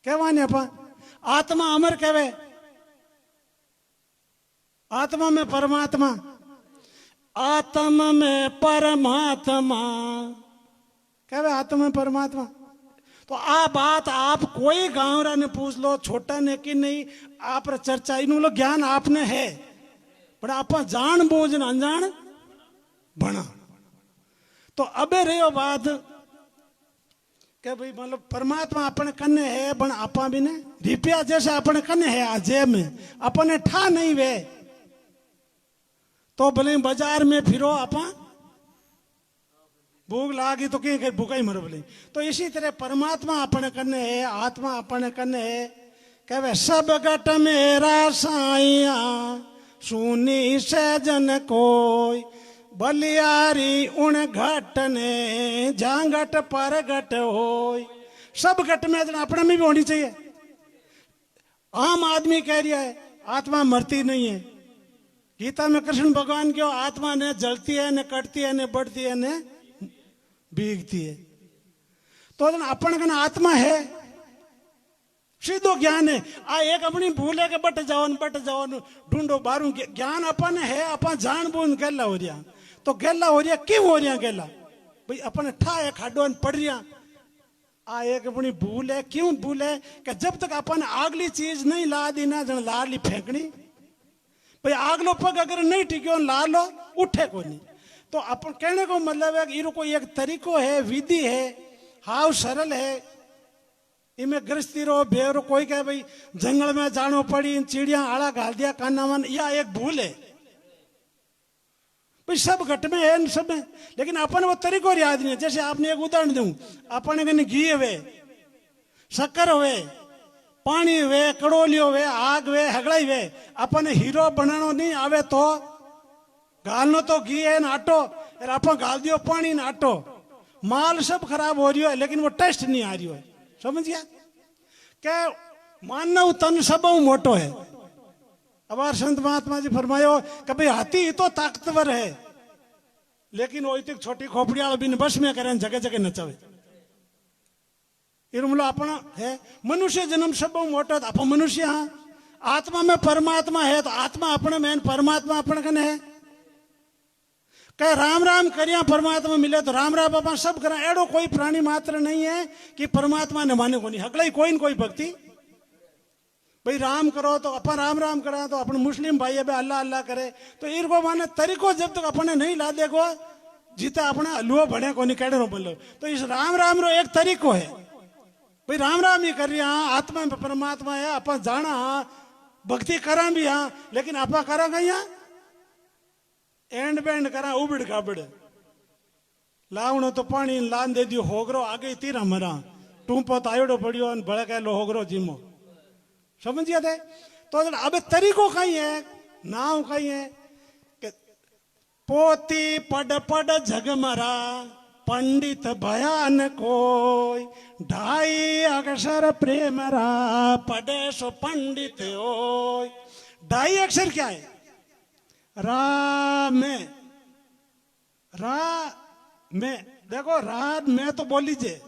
कहवाने अपा आत्मा अमर कहवे, आत्मा में परमात्मा, आत्मा में परमात्मा कहवे, आत्मा में परमात्मा। तो आ बात आप कोई गांव रा ने पूछ लो, छोटा ने कि नहीं, आप चर्चा इन लो ज्ञान आपने है, पर आप जान बोझ न अनजान बना। तो अबे रहो बात के भाई मतलब परमात्मा अपने कन्ने है, बन आपा भी ने रिपिया जैसे अपने कन्ने है आजे में अपने ठा नहीं वे, तो भले बाजार में फिरो आपा भूख लागी तो कहीं भूखा ही मरो भले। तो इसी तरह परमात्मा अपने कन्ने है, आत्मा अपने कन्ने है। कहवे सब घट मेरा साइया सुनी से जन कोई, बलियारी उन घट ने जांगट पर घट होय। सब घट में अपने में भी होनी चाहिए। आम आदमी कह रहा है आत्मा मरती नहीं है, गीता में कृष्ण भगवान क्यों आत्मा ने जलती है, न कटती है, न बढ़ती है, न भीगती है। तो अपन का आत्मा है, सीधो ज्ञान है। आ एक अपनी भूल है कि बट जाओ ढूंढो बारू ज्ञान अपन है, अपन जान बूझ गैला हो रहा। तो गैला हो रहा क्यों हो रहा गैला भाई अपन ठा है खाडो पड़ रहा। आ एक अपनी भूल है, क्यों भूल है कि जब तक अपन आगली चीज नहीं ला दी ना जन ला ली फेंकनी भाई, आगलो पग अगर नहीं टिक्यो ला लो उठे को नहीं। तो अपन कहने को मतलब है कि इरो कोई एक तरीको है, विधि है, हाव सरल है, इमें गृहस्थी रो बेरो। कोई कहे भाई जंगल में जानो पड़ी, चिड़िया आड़ा घाल दिया काना मन, या एक भूल है भाई। सब घट में है सब में, लेकिन अपन वो तरीको याद नहीं है। जैसे आपने एक उदाहरण दूं, अपन कहीं घी हुए, शक्कर हुए, पानी हुए, कड़ोली हुए, आग हुए, हगड़ाई हुए, अपन हीरो बनानो नहीं आवे तो गालनो तो घी है ना आटो, और आप गाल दियो पानी ना आटो, माल सब खराब हो रही है लेकिन वो टेस्ट नहीं आ रही है। समझ गया क्या? मानव तन सब मोटो है। अब संत महात्मा जी फरमायो कि भाई हाथी तो ताकतवर है लेकिन वो इतनी छोटी खोपड़ी वाला बिन बस में करें जगह जगह नचावे। इरमलो अपना है मनुष्य जन्म सब मोटो, आप मनुष्य हाँ आत्मा में परमात्मा है, तो आत्मा अपने में परमात्मा अपने कने है। कहे राम राम करिया परमात्मा मिले तो राम राम अपन सब करा। एड़ो कोई प्राणी मात्र नहीं है कि परमात्मा ने माने को नहीं, हकला ही कोई न कोई भक्ति। भाई राम करो तो अपन राम राम करा, तो अपन मुस्लिम भाई है अल्लाह अल्लाह करे, तो इनको माने तरीको जब तक अपने नहीं ला देगो जीता अपना हलुओ बने को नहीं कैडे बोलो। तो इस राम राम रो एक तरीको है। भाई राम राम ही कर रही हाँ, आत्मा में परमात्मा है, अपन जाना हाँ, भक्ति करा भी हाँ, लेकिन आप करा गई हाँ एंड बैंड करा उबड़ खाबड़। लावणो तो पानी लान दे दियो होगरो आगे तीरा मरा, टूंपो तायोड़ो पड़ियो भड़के लो होगरो जिमो। समझिए थे? तो अब तरीको कहीं है, नाव कहीं है कि पोती पड़ पड़ झगमरा पंडित भयान कोई, ढाई अक्षर प्रेमरा पढ़े सो पंडित ओय। ढाई अक्षर क्या है? रा में, रा में देखो, रा में तो बोल लीजिए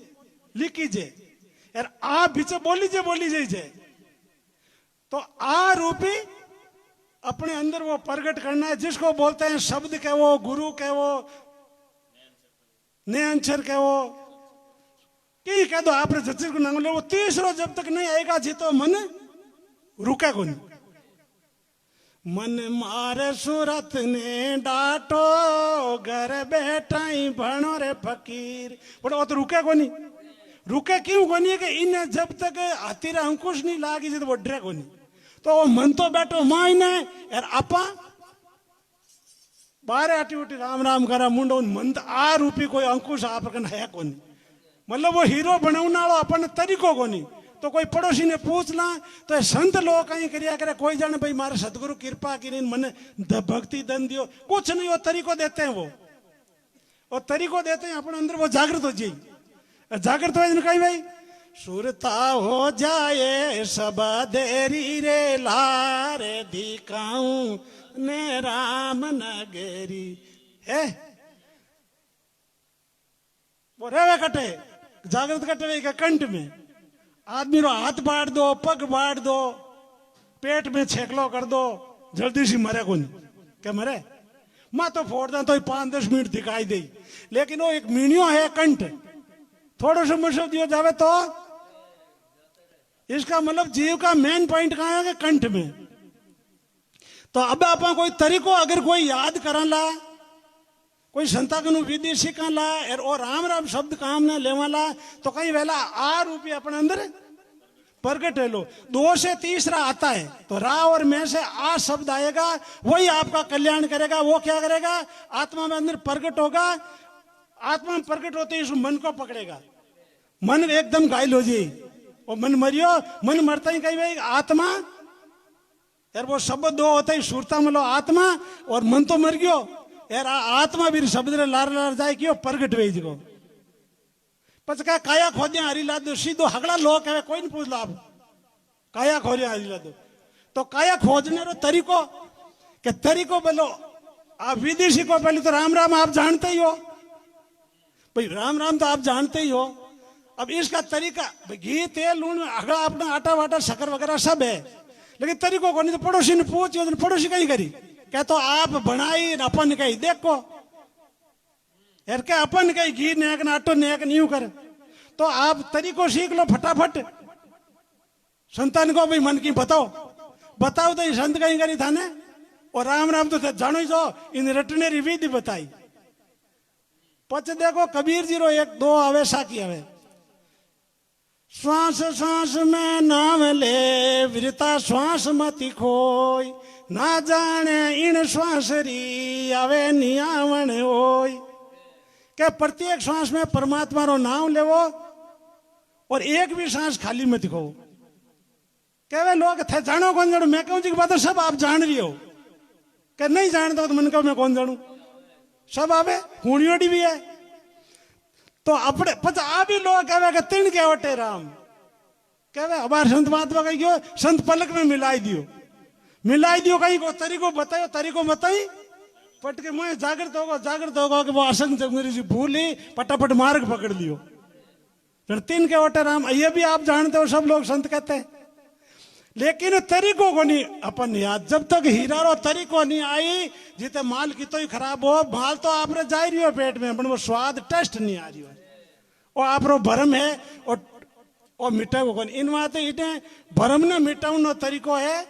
लिख लीजिए, यार आ पीछे बोल लीजिए। तो आ रूपी अपने अंदर वो प्रकट करना है, जिसको बोलते हैं शब्द के वो, गुरु के वो, नयनचर के वो, कि कह दो आप जच्ची को नाम ले। वो तीसरो जब तक नहीं आएगा जी तो मन रुके को नहीं। मन मारे सूरत ने डांटो घर बैठा ही भणो रे फकीर, बोले वो तो रुके को नहीं। रुके क्यों को नहीं? कि इन्हें जब तक हाथी रा अंकुश नहीं लागी जी तो वो डरे को नहीं। तो वो मन तो बैठो माँ इन्हें यार आपा बारे आटी उठी राम राम करा मुंडो मन आ रूपी कोई अंकुश आप है को नहीं। मतलब वो हीरो बनाने वालों अपन तरीको को नहीं। तो कोई पड़ोसी ने पूछ ला तो संत लोग कहीं करिया करे, कोई जाने भाई मारे सतगुरु कृपा की मन भक्ति दन दियो, कुछ नहीं। वो तरीको देते हैं, वो तरीको देते हैं अपने अंदर वो जागृत हो जाए। जागृत हो कहीं भाई सुरता हो जाए सब देरी रे लारे दिखाऊं ने राम नगरी है। वो रेवे कटे जागृत कटे का कंठ में आदमी रो हाथ बांट दो, पग बांट दो, पेट में छेकलो कर दो, जल्दी सी मरे कौन क्या मरे? माँ तो फोड़ दे तो 5-10 मिनट दिखाई दे, लेकिन वो एक मीणियो है कंठ, थोड़ा सा मशो दियो जावे तो इसका मतलब जीव का मेन पॉइंट कहाँ है? कंठ में। तो अब आप कोई तरीको अगर कोई याद करा ला, कोई संता कनु विधि सीखा ला और राम राम शब्द काम ना लेवा ला, तो कहीं वेला आ रूपी अपने अंदर प्रगट है लो। 2 से तीसरा आता है तो रा और मैं से आ शब्द आएगा, वही आपका कल्याण करेगा। वो क्या करेगा? आत्मा में अंदर प्रगट होगा। आत्मा में प्रगट होते ही उस मन को पकड़ेगा, मन एकदम घायल हो जाए। और मन मरियो, मन मरता ही कहीं भाई आत्मा यार वो शब्द 2 होता ही सुरता में लो आत्मा और मन तो मर गयो यार। आत्मा भी शब्द लार लार जाए क्यों प्रगट वेज को पच का काया खोदिया हरी ला दो सीधो हगड़ा लोग है, कोई नहीं पूछ लो आप काया खोदिया हरी ला दो। तो काया खोजने रो तरीको के तरीको बोलो आप विदेशी को पहले तो राम राम आप जानते ही हो भाई, राम राम तो आप जानते ही हो। अब इसका तरीका घी तेल लूण हगड़ा अपना आटा वाटा शक्कर वगैरह सब है, लेकिन तरीको को नहीं। तो पड़ोसी ने पूछो तो पड़ोसी कहीं करी क्या? तो आप बनाई अपन कहीं देखो यार क्या अपन कहीं घी नेक आटो नेक नहीं कर। तो आप तरीको सीख लो फटाफट। संतान को भाई मन की बताओ तो ये संत कहीं करी था ने। और राम राम तो जानो ही जो इन रटने विधि बताई। पच देखो कबीर जी रो 1-2 आवे साकी आवे, श्वास श्वास में नाम ले विरता श्वास मति खोई, ना जाने इन श्वास री आवे नियावण होय। क्या प्रत्येक श्वास में परमात्मा रो नाम लेवो और एक भी सांस खाली मत खो। कहवे लोग थे जानो कौन जानो, मैं कहूं जी की बात सब आप जान रही हो। कि नहीं जानता तो मन कहो मैं कौन जानू, सब आवे, हुणियोड़ी भी है। तो अपने पचा आ भी लोग कहे कि तीन के वटे राम कहे, हमारे संत महात्मा कही गयो संत पलक में मिलाई दियो कहीं को तरीको बताई पट के मुझे जागृत होगा कि वो असंग मेरी सी भूल ही पटापट मार्ग पकड़ लियो। तीन के वटे राम ये भी आप जानते हो, सब लोग संत कहते हैं, लेकिन तरीकों को नहीं अपन याद। जब तक हीरा रो तरीको नहीं आई, जिते माल की तो ही खराब हो, माल तो आपने जा रही हो पेट में, पर वो स्वाद टेस्ट नहीं आ रही हो, वो आप रो भरम है और मिटा को इन बात इटे भरम ने मिटाउनो तरीको है।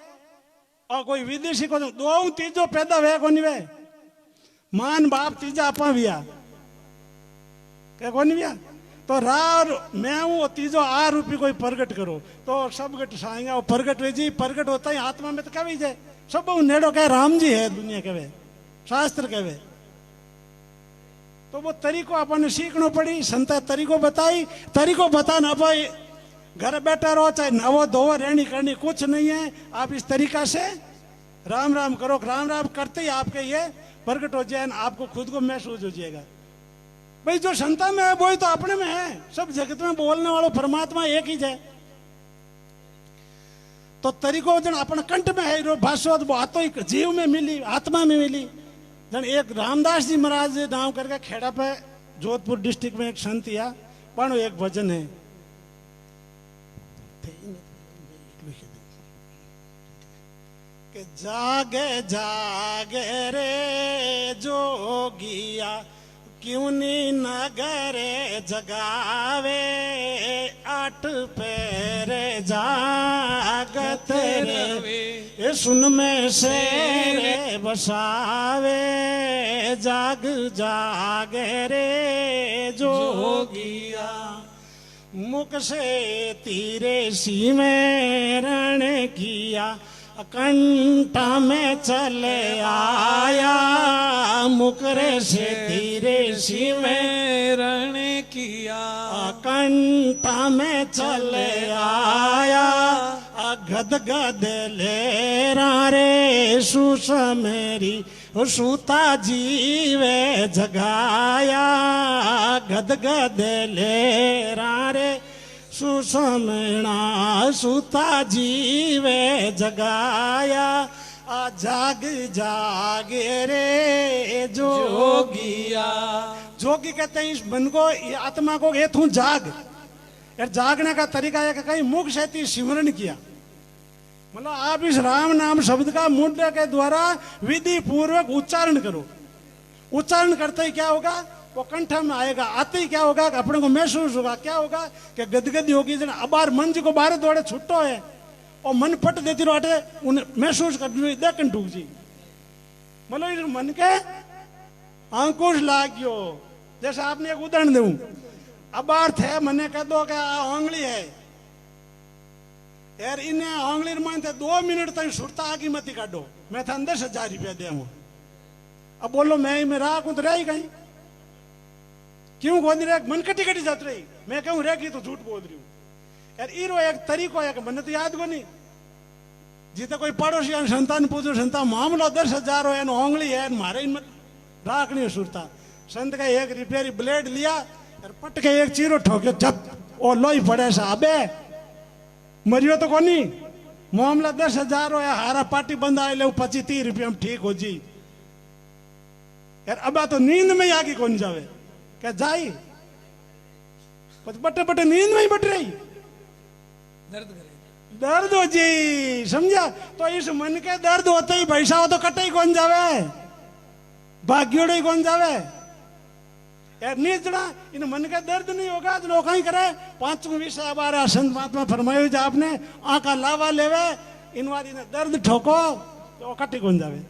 और कोई विदेशी को दो तीजो पैदा वे को नहीं वे मान बाप तीजा आपा विया क्या को नहीं विया तो रार मैं हूं तीजो आ रूपी कोई प्रगट करो तो सब गट साएंगे। और प्रगट वे जी प्रगट होता ही आत्मा में तो कभी जाए सब नेड़ो कहे राम जी है, दुनिया कहे शास्त्र कहे। तो वो तरीको अपन सीखना पड़ी, संत तरीको बता ना भाई घर बैठा रहो, चाहे नवो धोवो रहनी करनी कुछ नहीं है। आप इस तरीका से राम राम करो, राम राम करते ही आपके ये प्रकट हो जाए, आपको खुद को महसूस हो जाएगा। भाई जो संता में है वही तो अपने में है, सब जगत में बोलने वालों परमात्मा एक ही है। तो तरीको जन अपन कंठ में है भाषो बातो ही जीव में मिली, आत्मा में मिली। जन एक रामदास जी महाराज नाम करके खेड़ा पे जोधपुर डिस्ट्रिक्ट में एक संत या पण एक भजन है कि जागे जागे रे जोगिया क्यों नी नगरे जगावे, आठ पैरे जागत रे सुन में से रे बसावे, जाग जागे रे जोगिया मुख से तीरे सी में रण किया, कंठा में चले आया, मुकरे से तीरे सी में रण किया, कंठा में चले आया, गद गद ले रे सुस मेरी सूता जीवे जगाया, गद गद ले रे सुसमणा सुता जीवे जगाया, जाग जागे रे जोगिया। जोगी कहते हैं इस मन को आत्मा को ये तू जाग, यार जागने का तरीका है कि कहीं मुख से सिमरन किया, मतलब आप इस राम नाम शब्द का मुद्रा के द्वारा विधि पूर्वक उच्चारण करो। उच्चारण करते ही क्या होगा, वो कंठ में आएगा, आते ही क्या होगा कि अपने को महसूस होगा, क्या होगा कि गदगदी होगी। जन अबार मन जी को बाहर दौड़े छुट्टो है और मन फट देती रोटे उन्हें महसूस कर देखन टूक जी, मतलब मन के अंकुश लाग गयो। जैसे आपने एक उदाहरण दूं, अबार थे मने कह दो कि आंगली है यार, इन्हें आंगली मानते 2 मिनट तक सुरता आगे मत काटो, मैं था 10,000 रुपया दे। अब बोलो मैं राखू तो रही कहीं क्यों गोदी रह मन कटी कटी जात रही, मैं कहूँ रह की तो झूठ बोल रही हूँ यार। इरो एक तरीको है कि मन तो याद को नहीं, जीते कोई पड़ोसी संतान पूछो संता मामलो 10,000 हो ओंगली है मारे मत राखनी सुरता। संत का एक रिपेयरी ब्लेड लिया और पट के एक चीरो ठोके जब ओ लोई पड़े साबे मरियो तो कोनी, मामला 10,000 हो हारा पार्टी बंद आए ले 25-30 रुपया में ठीक हो जी यार। अब तो नींद में ही आगे कौन जावे क्या जाई, बटे बटे नींद में ही बट रही, दर्द हो जी, समझा। तो इस मन के दर्द होते ही पैसा हो तो कटे ही कौन जावे, भाग्योड़े ही कौन जावे यार। नीचड़ा इन मन का दर्द नहीं होगा तो लोग ही करे। 5वां विषय हमारा संत महात्मा फरमायो जो आपने आका लावा लेवे इन बार इन्हें दर्द ठोको तो कटे कौन जावे।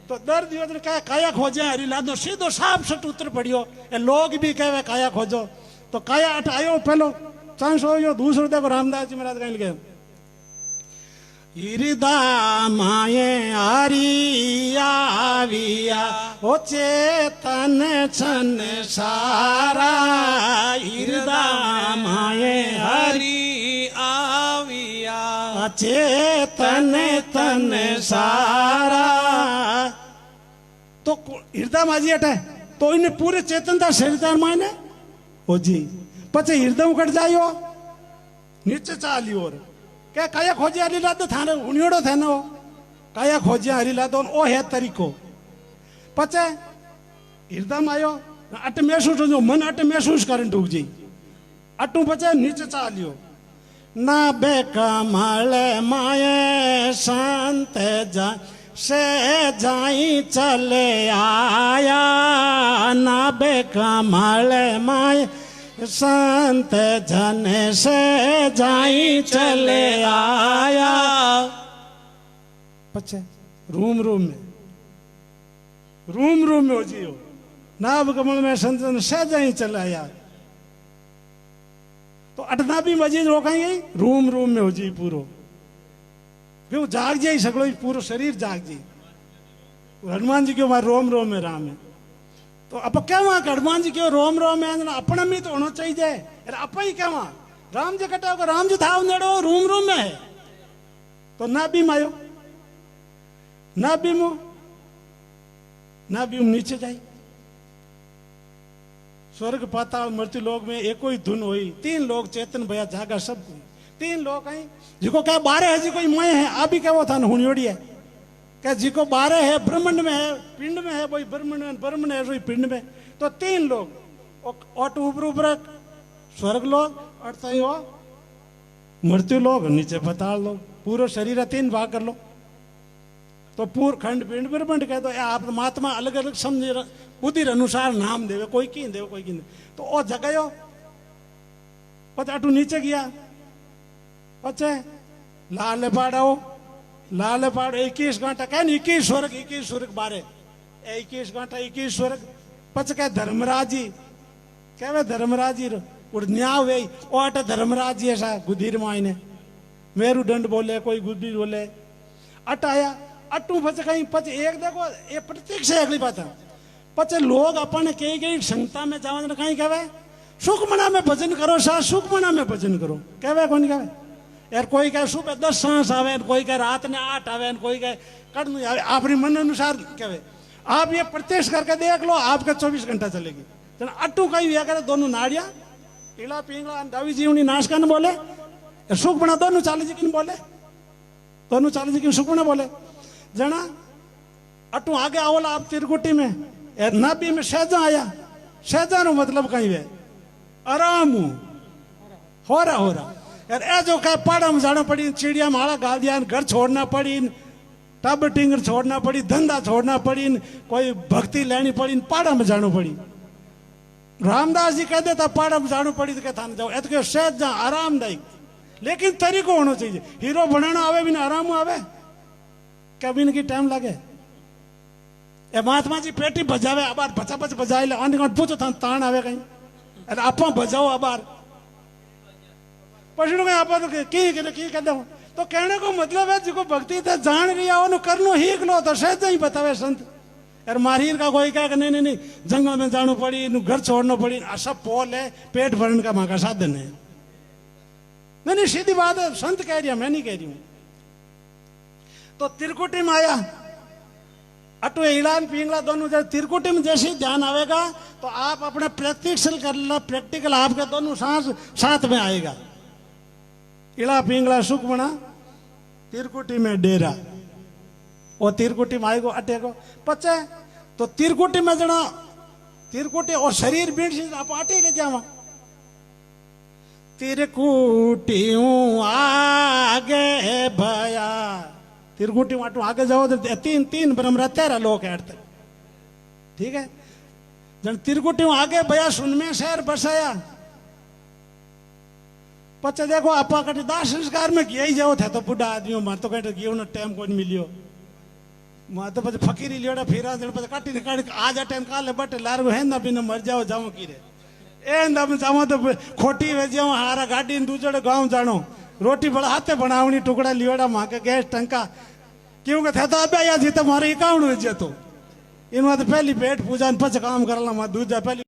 तो दर्द योजना क्या काया खोजे हरी लादो सीधो साफ सट उतर पड़ियो, ये लोग भी कहे काया खोजो तो काया हटायो पहलो चांस हो। दूसरो देखो रामदास जी महाराज कहीं गए, हृदय माये आरिया विया ओ चेतन छन सारा, हृदय माये हरि आविया चेतन तन सारा, तो हृदय माजी अटे तो इन्हें पूरे चेतनता शरीर मायने हो जी पचे हृदय उकट जायो नीचे चाली और क्या काया खोजे हरी लादो थाने उनियोड़ो थे ना काया खोजे हरी लादो ओ है तरीको पचे हृदय मायो अट महसूस हो मन अट महसूस करन डूब जी अटू पचे नीचे चालियो ना बेकमल माये शांत जा से जाई चले आया ना बेकमल माये संत जन से जाई चले आया पचे रूम रूम में हो जियो नाभ कमल में संत जन से जाई चले आया तो अटना भी मजीद रोकाएंगे रूम में हो जी पूरो क्यों जाग जाए सगड़ो पूरा शरीर जाग जी हनुमान जी क्यों मार रोम में राम है तो अब क्या वहां हनुमान जी क्यों रोम में अपना में तो होना चाहिए अरे आप ही क्या वहां राम जी कटा होगा राम जी था नेड़ो रूम में है तो ना भी मायो ना भी नीचे जाए स्वर्ग पाताल मृत्यु लोक में एको ही धुन हुई तीन लोग चेतन भया जागा सब तीन लोग हैं जिको क्या 12 है जिको मैं है अभी क्या वो था हुनियोड़ी है क्या जिको 12 है ब्रह्मांड में है पिंड में है वही ब्रह्मांड है वही पिंड में तो तीन लोग ओट ऊपर स्वर्ग लोग और तई हो मृत्यु लोग नीचे पाताल लोग पूरा शरीर 3 भाग कर लो तो पूर खंड पिंड ब्रह्मांड कह दो आप महात्मा अलग अलग समझे बुद्धि अनुसार नाम देवे कोई की देवे कोई की तो ओ जगह पचा अटू नीचे गया पचे लाल पाड़ो 21 घंटा कह 21 स्वर्ग 12 21 घंटा 21 स्वर्ग पच कह धर्मराज जी कहवे धर्मराज जी उड़ न्याव वे ओट धर्मराज जी ऐसा गुदीर मायने मेरू दंड बोले कोई गुदीर बोले अट आया अटू पच कहीं पच एक देखो ये प्रत्येक से अगली बात है पच लोग अपन कई क्षमता में जावा कहीं कहवे सुखमना में भजन करो सा सुखमना में भजन करो कहवे कौन कहवे यार कोई कहे सुबह 10 सांस आवे कोई कहे रात में 8 आवे कोई कहे कड़नू आवे अपने मन अनुसार कहवे आप ये प्रत्यक्ष करके देख लो आपका 24 घंटा चलेगी तो अट्टू कहीं भी करे दोनों नाड़िया पीला पिंगला दावी जीवनी नाश करने बोले सुख बना दोनों चाली जी किन बोले दोनों चाली जी किन सुख बना बोले जना अट्टू आगे आवला आप तिरकुटी में नाबी में सहजा आया सहजा नो मतलब कहीं वे आराम हो रहा यार ए जो कह पाड़ा में जाना पड़ी चिड़िया माला गाल दिया घर छोड़ना पड़ी टब टिंगर छोड़ना पड़ी धंधा छोड़ना पड़ी कोई भक्ति लेनी पड़ी पाड़ा में जाना पड़ी रामदास जी कहते था पाड़ा में जाना पड़ी तो कहता जाओ ए तो सहज जा आरामदायक लेकिन तरीको होना चाहिए हीरो बनाना आवे भी ना आराम आवे कभी की टाइम लगे ए महात्मा जी पेटी बजावे अबार बचा बजाए ले आने पूछो था तान आवे कहीं अरे आप बजाओ अबार पशु आप की कहते हो तो कहने को मतलब है जिको भक्ति था जान लिया वो करनो ही लो तो सहज ही बतावे संत यार मारीर का कोई कहे नहीं जंगल में जाना पड़ी घर छोड़ना पड़ी सब पोल है पेट भरने का माँ का साधन है नहीं सीधी बात है संत कह रही है मैं नहीं कह रही हूं तो तिरकुटी में आया अटू इलान पिंगला दोनों जब तिरकुटी में जैसे ध्यान आवेगा तो आप अपने प्रैक्टिकल आपके दोनों सांस साथ में आएगा इला पिंगला सुख बना तिरकुटी में डेरा और तिरकुटी में आएगो अटेगो पचे तो तिरकुटी में जना तिरकुटी और शरीर बीट से आप आटे के जावा तिरकुटी आगे भया तिरकुटी माटू आगे जाओ तो तीन ब्रह्म 13 लोग है ठीक है जन तिरकुटी आगे भया सुन में शहर बसाया पचे देखो आपा कटे दाह संस्कार में किया ही जाओ थे तो बुढ़ा आदमी मार तो कहते गियो ना टाइम कोई मिलियो मार तो पचे फकीरी लियोड़ा फिरा दे पचे काटी निकाल आज टाइम काले बटे लार है ना बिना मर जाओ जाओ की रे ए दम जाओ तो खोटी वे जाओ हारा गाड़ी दूसरे गांव जानो रोटी बड़ा हाथे बनावनी टुकड़ा लियोड़ा मां के गैस टंका क्यों के थे तो अब या जी तुम्हारे अकाउंट में जेतो इन तो पहली पेट पूजा पच काम करला दूजा पहली